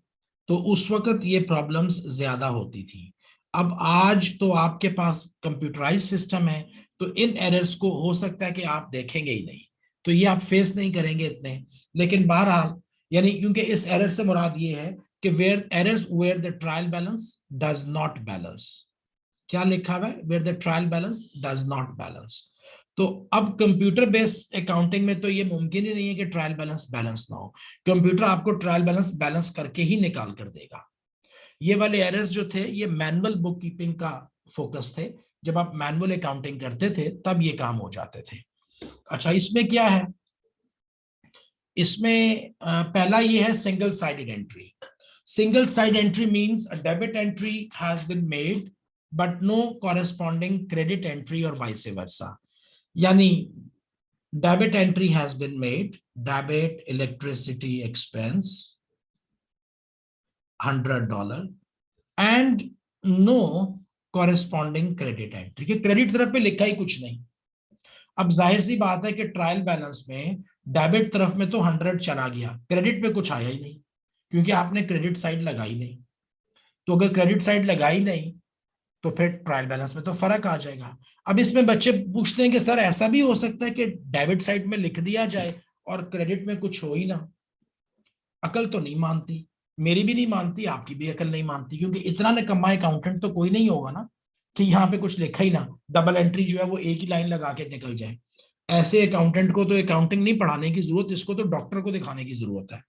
तो उस वक्त ये प्रॉब्लम्स ज्यादा होती थी। अब आज तो आपके पास कंप्यूटराइज सिस्टम है, तो इन एरर्स को हो सकता है कि आप देखेंगे ही नहीं, तो ये आप फेस नहीं करेंगे इतने। लेकिन बहरहाल, यानी क्योंकि इस एरर से मुराद ये है कि where errors where the trial balance does not balance, क्या लिखा हुआ है, where the trial balance does not balance. तो अब कंप्यूटर बेस्ड अकाउंटिंग में तो ये मुमकिन ही नहीं है कि ट्रायल बैलेंस बैलेंस ना हो। कंप्यूटर आपको ट्रायल बैलेंस बैलेंस करके ही निकाल कर देगा। ये वाले एरर्स जो थे ये मैनुअल बुक कीपिंग का फोकस थे, जब आप मैनुअल अकाउंटिंग करते थे तब ये काम हो जाते थे। अच्छा, इसमें क्या है, इसमें पहला ये है single sided entry. Single side entry means a debit entry has been made but no corresponding credit entry और वाइस वर्सा। यानी debit entry has been made, debit electricity expense $100 and no corresponding credit entry, कि credit तरफ पे लिखा ही कुछ नहीं। अब जाहिर सी बात है कि ट्रायल बैलेंस में डेबिट तरफ में तो 100 चला गया, क्रेडिट पे कुछ आया ही नहीं क्योंकि आपने क्रेडिट साइड लगाई नहीं। तो अगर क्रेडिट साइड लगाई नहीं तो फिर ट्रायल बैलेंस में तो फर्क आ जाएगा। अब इसमें बच्चे पूछते हैं कि सर ऐसा भी हो सकता है कि डेबिट साइड में लिख दिया जाए और क्रेडिट में कुछ हो ही ना। अकल तो नहीं मानती, मेरी भी नहीं मानती, आपकी भी अकल नहीं मानती, क्योंकि इतना निकम्मा अकाउंटेंट तो कोई नहीं होगा ना कि यहाँ पे कुछ लिखा ही ना, डबल एंट्री जो है वो एक ही लाइन लगा के निकल जाए। ऐसे अकाउंटेंट को तो अकाउंटिंग नहीं पढ़ाने की जरूरत, इसको तो डॉक्टर को दिखाने की जरूरत है।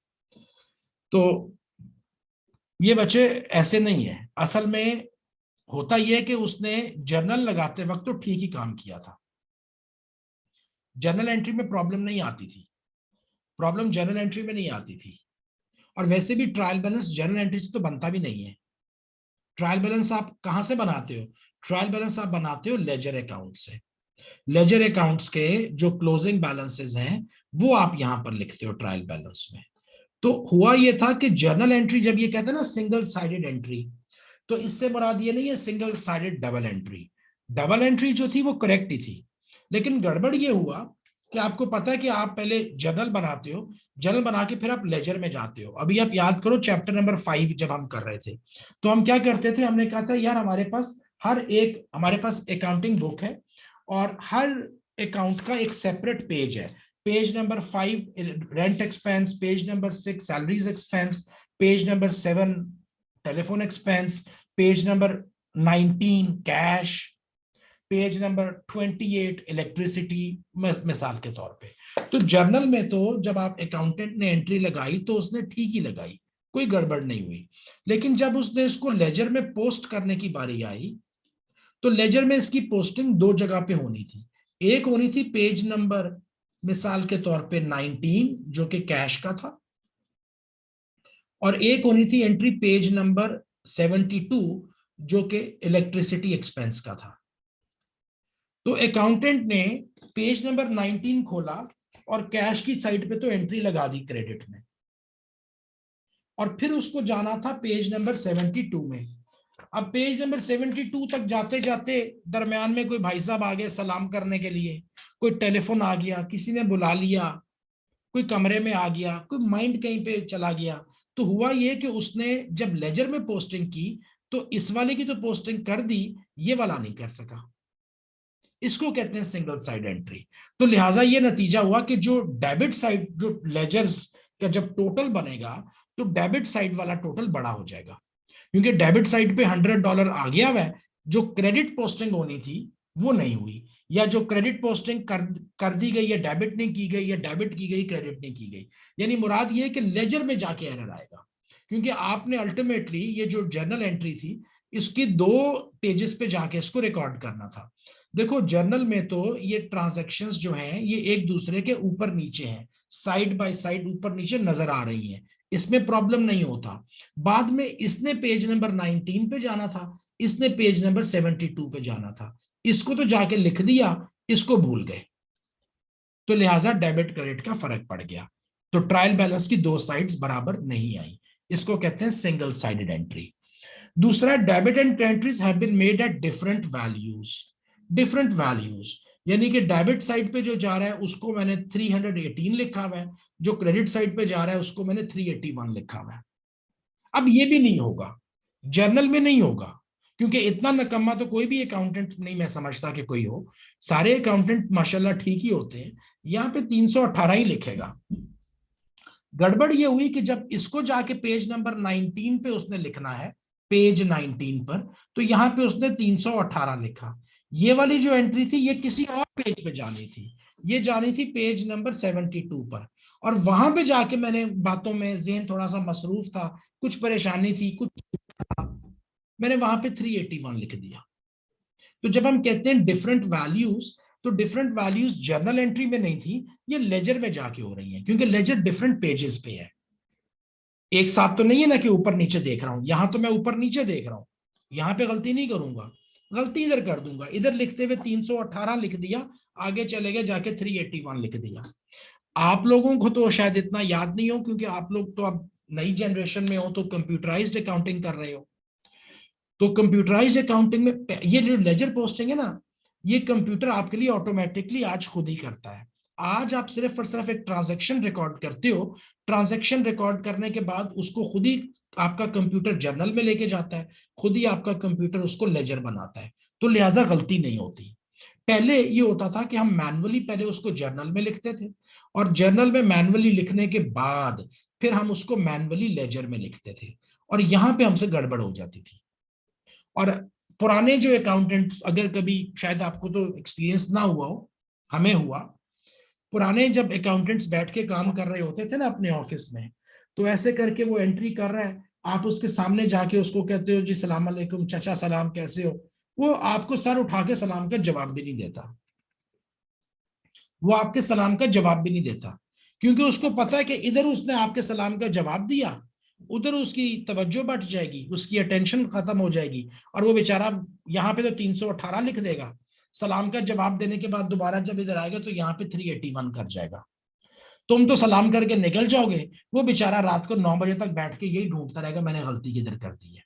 तो ये बच्चे ऐसे नहीं है। असल में होता यह है कि उसने जर्नल लगाते वक्त तो ठीक ही काम किया था, जर्नल एंट्री में प्रॉब्लम नहीं आती थी, प्रॉब्लम जर्नल एंट्री में नहीं आती थी। और वैसे भी ट्रायल बैलेंस जर्नल एंट्री से तो बनता भी नहीं है। ट्रायल बैलेंस आप कहां से बनाते हो, ट्रायल बैलेंस आप बनाते हो लेजर अकाउंट से। लेजर अकाउंट्स के जो क्लोजिंग बैलेंसेस हैं वो आप यहां पर लिखते हो ट्रायल बैलेंस में। तो हुआ ये था कि जर्नल एंट्री, जब ये कहते हैं ना सिंगल साइडेड एंट्री, तो इससे मुराद ये नहीं है single sided double entry. Double entry जो थी वो करेक्ट ही थी, लेकिन गड़बड़ ये हुआ कि आपको पता है कि आप पहले जर्नल बनाते हो, जर्नल बना के फिर आप लेजर में जाते हो। अभी आप याद करो चैप्टर नंबर 5 जब हम कर रहे थे तो हम क्या करते थे, हमने कहा था यार हमारे पास अकाउंटिंग बुक है और हर अकाउंट का एक सेपरेट पेज है। Page number 5 rent expense, page number 6 salaries expense, page number 7 telephone expense, page number 19 cash, page number 28 electricity, मिसाल के तौर पे। तो जर्नल में तो जब आप अकाउंटेंट ने एंट्री लगाई तो उसने ठीक ही लगाई, कोई गड़बड़ नहीं हुई। लेकिन जब उसने इसको लेजर में पोस्ट करने की बारी आई तो लेजर में इसकी पोस्टिंग दो जगह पे होनी थी। एक होनी थी पेज नंबर मिसाल के तौर पे 19 जो कि कैश का था, और एक होनी थी एंट्री पेज नंबर 72 जो कि इलेक्ट्रिसिटी एक्सपेंस का था। तो अकाउंटेंट ने पेज नंबर 19 खोला और कैश की साइड पे तो एंट्री लगा दी क्रेडिट में, और फिर उसको जाना था पेज नंबर 72 में। अब पेज नंबर 72 तक जाते जाते दरमियान में कोई भाई साहब आ गए सलाम करने के लिए, कोई टेलीफोन आ गया, किसी ने बुला लिया, कोई कमरे में आ गया, कोई माइंड कहीं पे चला गया। तो हुआ ये कि उसने जब लेजर में पोस्टिंग की तो इस वाले की तो पोस्टिंग कर दी, ये वाला नहीं कर सका। इसको कहते हैं सिंगल साइड एंट्री। तो लिहाजा ये नतीजा हुआ कि जो डेबिट साइड, जो लेजर्स का जब टोटल बनेगा तो डेबिट साइड वाला टोटल बड़ा हो जाएगा, क्योंकि डेबिट साइड पे $100 आ गया हुआ है। जो क्रेडिट पोस्टिंग होनी थी वो नहीं हुई, या जो क्रेडिट पोस्टिंग कर दी गई या डेबिट नहीं की गई, या डेबिट की गई क्रेडिट नहीं की गई। यानी मुराद ये है कि लेजर में जाके एरर आएगा, क्योंकि आपने अल्टीमेटली ये जो जर्नल एंट्री थी इसकी 2 पेजेस पे जाके इसको रिकॉर्ड करना था। देखो जर्नल में तो ये ट्रांजैक्शंस जो हैं ये एक दूसरे के ऊपर नीचे हैं, साइड बाय साइड ऊपर नीचे नजर आ रही हैं, इसमें प्रॉब्लम नहीं होता। बाद में इसने पेज नंबर 19 पे जाना था, इसने पेज नंबर 72 पे जाना था, इसको तो जाके लिख दिया, इसको भूल गए, तो लिहाजा डेबिट क्रेडिट का फर्क पड़ गया। तो ट्रायल बैलेंस की 2 साइड्स बराबर नहीं आई, इसको कहते हैं सिंगल साइडेड एंट्री। दूसरा, debit and entries have been made at different values. Different values यानी कि डेबिट साइड पे जो जा रहा है उसको मैंने 318 लिखा हुआ है, जो क्रेडिट साइड पे जा रहा है उसको मैंने 381 लिखा हुआ है। अब ये भी नहीं होगा, जर्नल में नहीं होगा, क्योंकि इतना नकम्मा तो कोई भी अकाउंटेंट नहीं मैं समझता कि कोई हो, सारे अकाउंटेंट माशाल्लाह ठीक ही होते हैं। यहाँ पे 318 ही लिखेगा। गड़बड़ ये हुई कि जब इसको जाके पेज नंबर 19 पे उसने लिखना है, पेज 19 पर, तो यहाँ पे उसने 318 लिखा। ये वाली जो एंट्री थी ये किसी और पेज पे जानी थी, ये जानी थी पेज नंबर 72 पर, और वहां पे जाके मैंने बातों में ज़हन थोड़ा सा मसरूफ था, कुछ परेशानी थी, कुछ मैंने वहां पे 381 लिख दिया। तो जब हम कहते हैं डिफरेंट वैल्यूज, तो डिफरेंट वैल्यूज जर्नल एंट्री में नहीं थी, ये लेजर में जाके हो रही हैं, क्योंकि लेजर डिफरेंट पेजेस पे है। एक साथ तो नहीं है ना कि ऊपर नीचे देख रहा हूं, यहां तो मैं ऊपर नीचे देख रहा हूं, यहां पे गलती नहीं करूंगा, गलती इधर कर दूंगा, इधर लिखते हुए 318 लिख दिया, आगे चले गए जाके 381 लिख दिया। आप लोगों को तो शायद इतना याद नहीं हो, क्योंकि आप लोग तो अब नई जनरेशन में हो, तो कंप्यूटराइज्ड अकाउंटिंग कर रहे हो। तो कंप्यूटराइज्ड अकाउंटिंग में ये जो लेजर पोस्टिंग है ना, ये कंप्यूटर आपके लिए ऑटोमेटिकली आज खुद ही करता है। आज आप सिर्फ और सिर्फ एक ट्रांजैक्शन रिकॉर्ड करते हो, ट्रांजैक्शन रिकॉर्ड करने के बाद उसको खुद ही आपका कंप्यूटर जर्नल में लेके जाता है, खुद ही आपका कंप्यूटर उसको लेजर बनाता है, तो लिहाजा गलती नहीं होती। पहले ये होता था कि हम मैनुअली पहले उसको जर्नल में लिखते थे, और जर्नल में मैनुअली लिखने के बाद फिर हम उसको मैनुअली लेजर में लिखते थे, और यहां पे हमसे गड़बड़ हो जाती थी। और पुराने जो अकाउंटेंट्स, अगर कभी शायद आपको तो एक्सपीरियंस ना हुआ हो, हमें हुआ, पुराने जब अकाउंटेंट्स बैठ के काम कर रहे होते थे ना अपने ऑफिस में, तो ऐसे करके वो एंट्री कर रहा है, आप उसके सामने जाके उसको कहते हो जी सलाम अलैकुम चाचा, सलाम कैसे हो, वो आपको सर उठा के सलाम का जवाब भी नहीं देता, वो आपके सलाम का जवाब भी नहीं देता, क्योंकि उसको पता है कि इधर उसने आपके सलाम का जवाब दिया, उधर उसकी तवज्जो बढ़ जाएगी, उसकी अटेंशन खत्म हो जाएगी, और वो बेचारा यहाँ पे तो 318 लिख देगा, सलाम का जवाब देने के बाद दोबारा जब इधर आएगा तो यहाँ पे 381 कर जाएगा। तुम तो सलाम करके निकल जाओगे, वो बेचारा रात को 9 बजे तक बैठ के यही ढूंढता रहेगा मैंने गलती किधर कर दी है।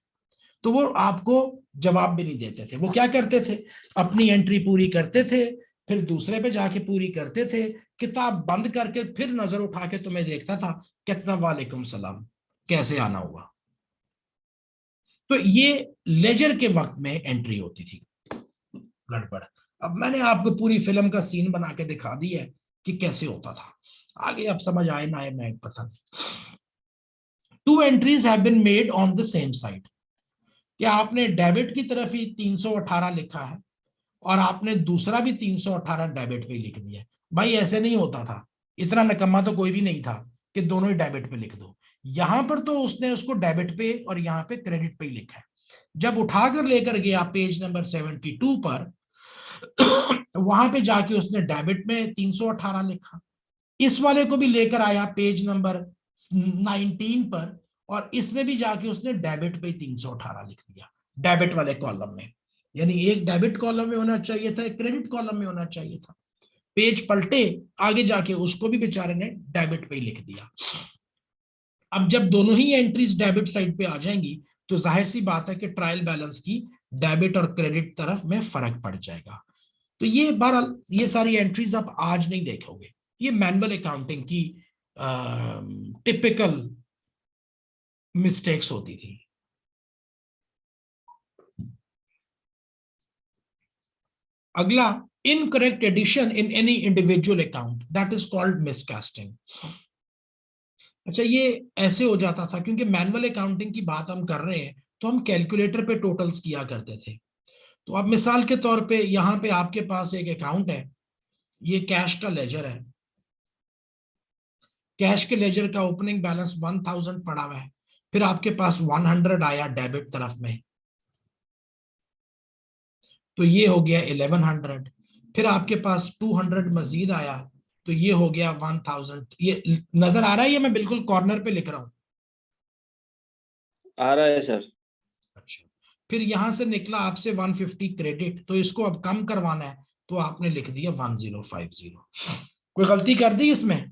तो वो आपको जवाब भी नहीं देते थे, वो क्या करते थे, अपनी एंट्री पूरी करते थे, फिर दूसरे पे जाके पूरी करते थे, किताब बंद करके फिर नजर उठा के तुम्हें देखता था, कहता था वालेकुम सलाम, कैसे आना हुआ। तो ये लेजर के वक्त में एंट्री होती थी गड़बड़। अब मैंने आपको पूरी फिल्म का सीन बना के दिखा दिया है कि कैसे होता था, आगे अब समझ आए ना आए मैं पता नहीं। 2 entries have been made on the same side. क्या आपने डेबिट की तरफ ही 318 लिखा है और आपने दूसरा भी 318 डेबिट पे लिख दिया? भाई ऐसे नहीं होता था, इतना नकम्मा तो कोई भी नहीं था कि दोनों ही डेबिट पे लिख दो। यहां पर तो उसने उसको डेबिट पे और यहां पे क्रेडिट पे ही लिखा है। जब उठाकर लेकर गया पेज नंबर 72 पर वहां पे जाके उसने डेबिट में 318 लिखा, इस वाले को भी लेकर आया पेज नंबर 19 पर और इसमें भी जाके उसने डेबिट पे 318 लिख दिया, डेबिट वाले कॉलम में। यानी एक डेबिट कॉलम में होना चाहिए था, एक क्रेडिट कॉलम में होना चाहिए था। पेज पलटे, आगे जाके उसको भी बेचारे ने डेबिट पे ही लिख दिया। अब जब दोनों ही एंट्रीज डेबिट साइड पे आ जाएंगी तो जाहिर सी बात है कि ट्रायल बैलेंस की डेबिट और क्रेडिट तरफ में फर्क पड़ जाएगा। तो ये बहरहाल ये सारी एंट्रीज आप आज नहीं देखोगे, ये मैनुअल अकाउंटिंग की टिपिकल मिस्टेक्स होती थी। अगला, incorrect addition in any individual account, that is called miscasting. अच्छा, ये ऐसे हो जाता था क्योंकि मैनुअल अकाउंटिंग की बात हम कर रहे हैं तो हम कैलकुलेटर पे टोटल्स किया करते थे। तो अब मिसाल के तौर पे यहां पे आपके पास एक अकाउंट है, ये कैश का लेजर है, कैश के लेजर का ओपनिंग बैलेंस 1000 पड़ा हुआ है, फिर आपके पास 100 आया डेबिट तरफ में, तो ये हो गया 1100। फिर आपके पास 200 मजीद आया, तो ये हो गया 1000। ये नजर आ रहा है, ये मैं बिल्कुल कॉर्नर पे लिख रहा हूं। आ रहा है सर। अच्छा, फिर यहां से निकला आपसे 150 क्रेडिट, तो इसको अब कम करवाना है तो आपने लिख दिया 1050। कोई गलती कर दी इसमें?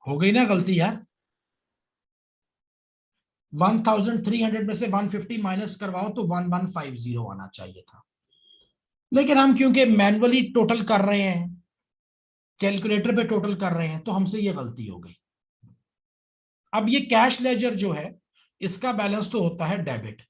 हो गई ना गलती यार। 1300 में से 150 माइनस करवाओ तो 1150 आना चाहिए था, लेकिन हम क्योंकि मैनुअली टोटल कर रहे हैं, कैलकुलेटर पे टोटल कर रहे हैं, तो हमसे ये गलती हो गई। अब ये कैश लेजर जो है इसका बैलेंस तो होता है डेबिट,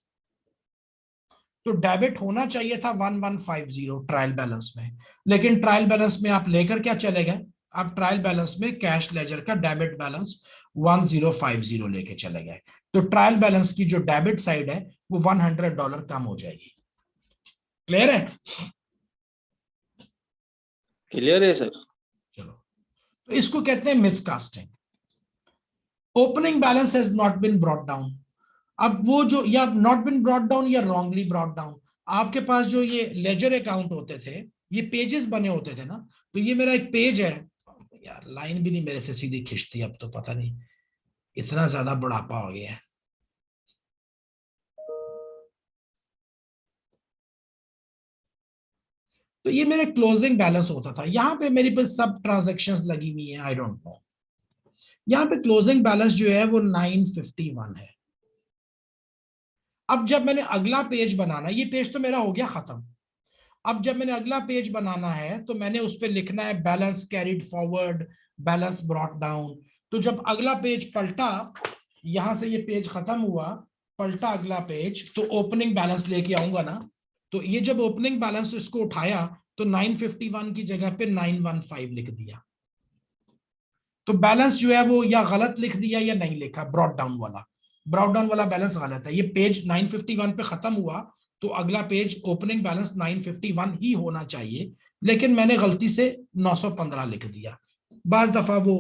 तो डेबिट होना चाहिए था 1150 ट्रायल बैलेंस में, लेकिन ट्रायल बैलेंस में आप लेकर क्या चले गए, आप ट्रायल बैलेंस में कैश लेजर का डेबिट बैलेंस 1050 लेके चले गए, तो ट्रायल बैलेंस की जो डेबिट साइड है वो $100 कम हो जाएगी। क्लियर है? क्लियर है सर। चलो, तो इसको कहते हैं miscasting. Opening balance has not been brought down. अब वो जो या नॉट बीन ब्रॉट डाउन या रॉन्गली ब्रॉट डाउन, आपके पास जो ये लेजर अकाउंट होते थे, ये पेजेस बने होते थे ना, तो ये मेरा एक पेज है यार, लाइन भी नहीं मेरे से सीधी खिंचती, अब तो पता नहीं इतना ज्यादा बुढ़ापा हो गया है। तो ये मेरे क्लोजिंग बैलेंस होता था, यहाँ पे मेरी पे सब ट्रांजेक्शन्स लगी हुई है, आई डोंट नो। यहाँ पे क्लोजिंग बैलेंस जो है वो 951 है। अब जब मैंने अगला पेज बनाना, ये पेज तो मेरा हो गया खत्म, अब जब मैंने अगला पेज बनाना है तो मैंने उस पर लिखना है balance carried forward, balance brought down. तो जब अगला पेज पलटा, यहां से ये पेज खत्म हुआ, पलटा अगला पेज, तो ओपनिंग बैलेंस लेके आऊंगा ना, तो ये जब ओपनिंग बैलेंस इसको उठाया तो 951 की जगह पे 915 लिख दिया। तो बैलेंस जो है वो या गलत लिख दिया या नहीं लिखा, ब्रॉट डाउन वाला, ब्रॉट डाउन वाला बैलेंस गलत है। ये पेज 951 पे खत्म हुआ तो अगला पेज ओपनिंग बैलेंस 951 ही होना चाहिए, लेकिन मैंने गलती से 915 लिख दिया। बाज दफा वो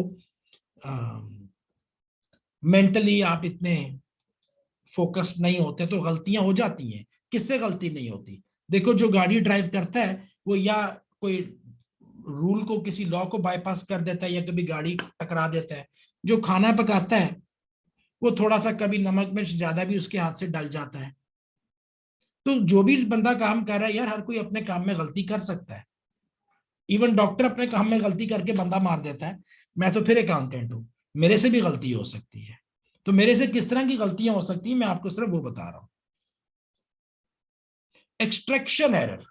मेंटली आप इतने फोकस्ड नहीं होते तो गलतियां हो जाती हैं। किससे गलती नहीं होती? देखो, जो गाड़ी ड्राइव करता है वो या कोई रूल को, किसी लॉ को बाईपास कर देता है या कभी गाड़ी टकरा देता है। जो खाना पकाता है वो थोड़ा सा कभी नमक मिर्च ज्यादा भी उसके हाथ से डल जाता है। तो जो भी बंदा काम कर रहा है यार, हर कोई अपने काम में गलती कर सकता है। इवन डॉक्टर अपने काम में गलती करके बंदा मार देता है, मैं तो फिर अकाउंटेंट हूं, मेरे से भी गलती हो सकती है। तो मेरे से किस तरह की गलतियां हो सकती है मैं आपको सिर्फ वो बता रहा हूं। एक्सट्रैक्शन एरर,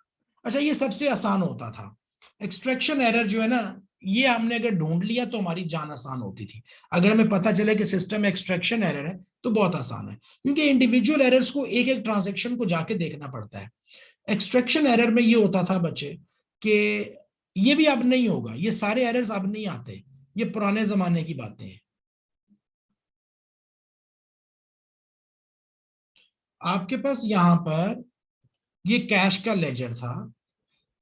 अच्छा ये सबसे आसान होता था। एक्सट्रैक्शन एरर जो है ना, ये हमने अगर ढूंढ लिया तो हमारी जान आसान होती थी। अगर हमें पता चले कि सिस्टम में एक्सट्रैक्शन एरर है तो बहुत आसान है, क्योंकि इंडिविजुअल एरर्स को एक एक ट्रांजेक्शन को जाके देखना पड़ता है। एक्सट्रैक्शन एरर में ये होता था बच्चे कि ये भी अब नहीं होगा, ये सारे एरर्स अब नहीं आते, ये पुराने जमाने की बातें हैं। आपके पास यहां पर ये कैश का लेजर था,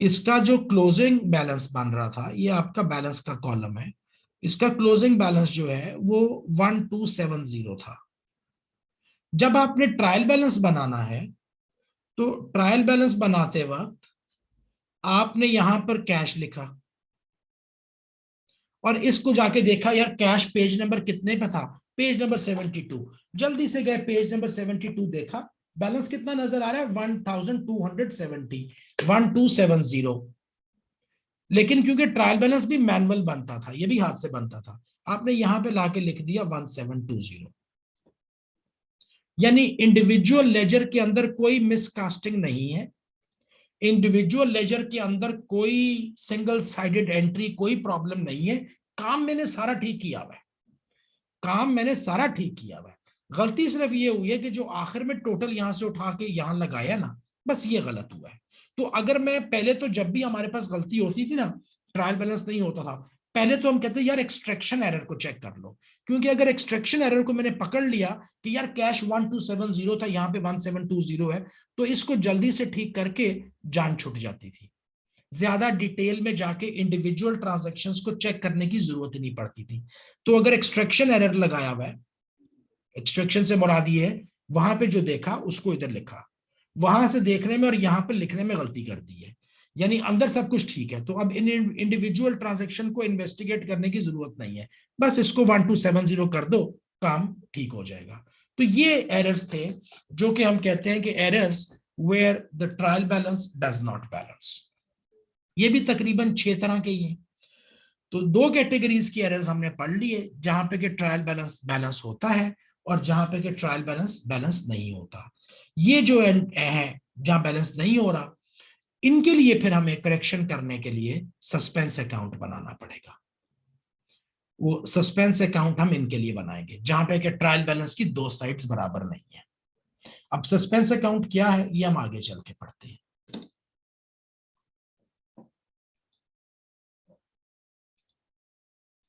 इसका जो क्लोजिंग बैलेंस बन रहा था, ये आपका बैलेंस का कॉलम है, इसका क्लोजिंग बैलेंस जो है वो 1270 था। जब आपने ट्रायल बैलेंस बनाना है तो ट्रायल बैलेंस बनाते वक्त आपने यहां पर कैश लिखा और इसको जाके देखा, यार कैश पेज नंबर कितने पे था, पेज नंबर 72। जल्दी से गए पेज नंबर 72 देखा, बैलेंस कितना नजर आ रहा है, 1270, 1270। लेकिन क्योंकि ट्रायल बैलेंस भी मैनुअल बनता था, ये भी हाथ से बनता था, आपने यहां पे लाके लिख दिया 1720। यानी इंडिविजुअल लेजर के अंदर कोई मिसकास्टिंग नहीं है, इंडिविजुअल लेजर के अंदर कोई सिंगल साइडेड एंट्री, कोई प्रॉब्लम नहीं है। काम मैंने सारा ठीक किया हुआ है, काम मैंने सारा ठीक किया हुआ है। गलती सिर्फ ये हुई है कि जो आखिर में टोटल यहां से उठा के यहां लगाया ना, बस ये गलत हुआ है। तो अगर मैं पहले, तो जब भी हमारे पास गलती होती थी ना, ट्रायल बैलेंस नहीं होता था, पहले तो हम कहते यार एक्सट्रैक्शन एरर को चेक कर लो, क्योंकि अगर एक्सट्रैक्शन एरर को मैंने पकड़ लिया कि यार कैश 1270 था, यहाँ पे 1720 है, तो इसको जल्दी से ठीक करके जान छूट जाती थी। ज्यादा डिटेल में जाके इंडिविजुअल ट्रांजैक्शंस को चेक करने की जरूरत ही नहीं पड़ती थी। तो अगर एक्सट्रैक्शन एरर लगाया हुआ है, एक्सट्रैक्शन से मुराद ये है वहां पे जो देखा उसको इधर लिखा, वहां से देखने में और यहां पे लिखने में गलती कर दी है, यानी अंदर सब कुछ ठीक है। तो अब इन इंडिविजुअल ट्रांजैक्शन को इन्वेस्टिगेट करने की जरूरत नहीं है, बस इसको 1270 कर दो, काम ठीक हो जाएगा। तो ये एरर्स थे जो कि हम कहते हैं कि errors where the trial balance does not balance. ये भी तकरीबन 6 तरह के ही हैं। तो 2 कैटेगरीज की एरर्स हमने पढ़ ली है, जहां पे कि ट्रायल बैलेंस बैलेंस होता है और जहां पे कि ट्रायल बैलेंस बैलेंस नहीं होता। ये जो है जहां बैलेंस नहीं हो रहा, इनके लिए फिर हमें करेक्शन करने के लिए सस्पेंस अकाउंट बनाना पड़ेगा। वो सस्पेंस अकाउंट हम इनके लिए बनाएंगे जहां पे कि ट्रायल बैलेंस की 2 साइड्स बराबर नहीं है। अब सस्पेंस अकाउंट क्या है ये हम आगे चल के पढ़ते हैं।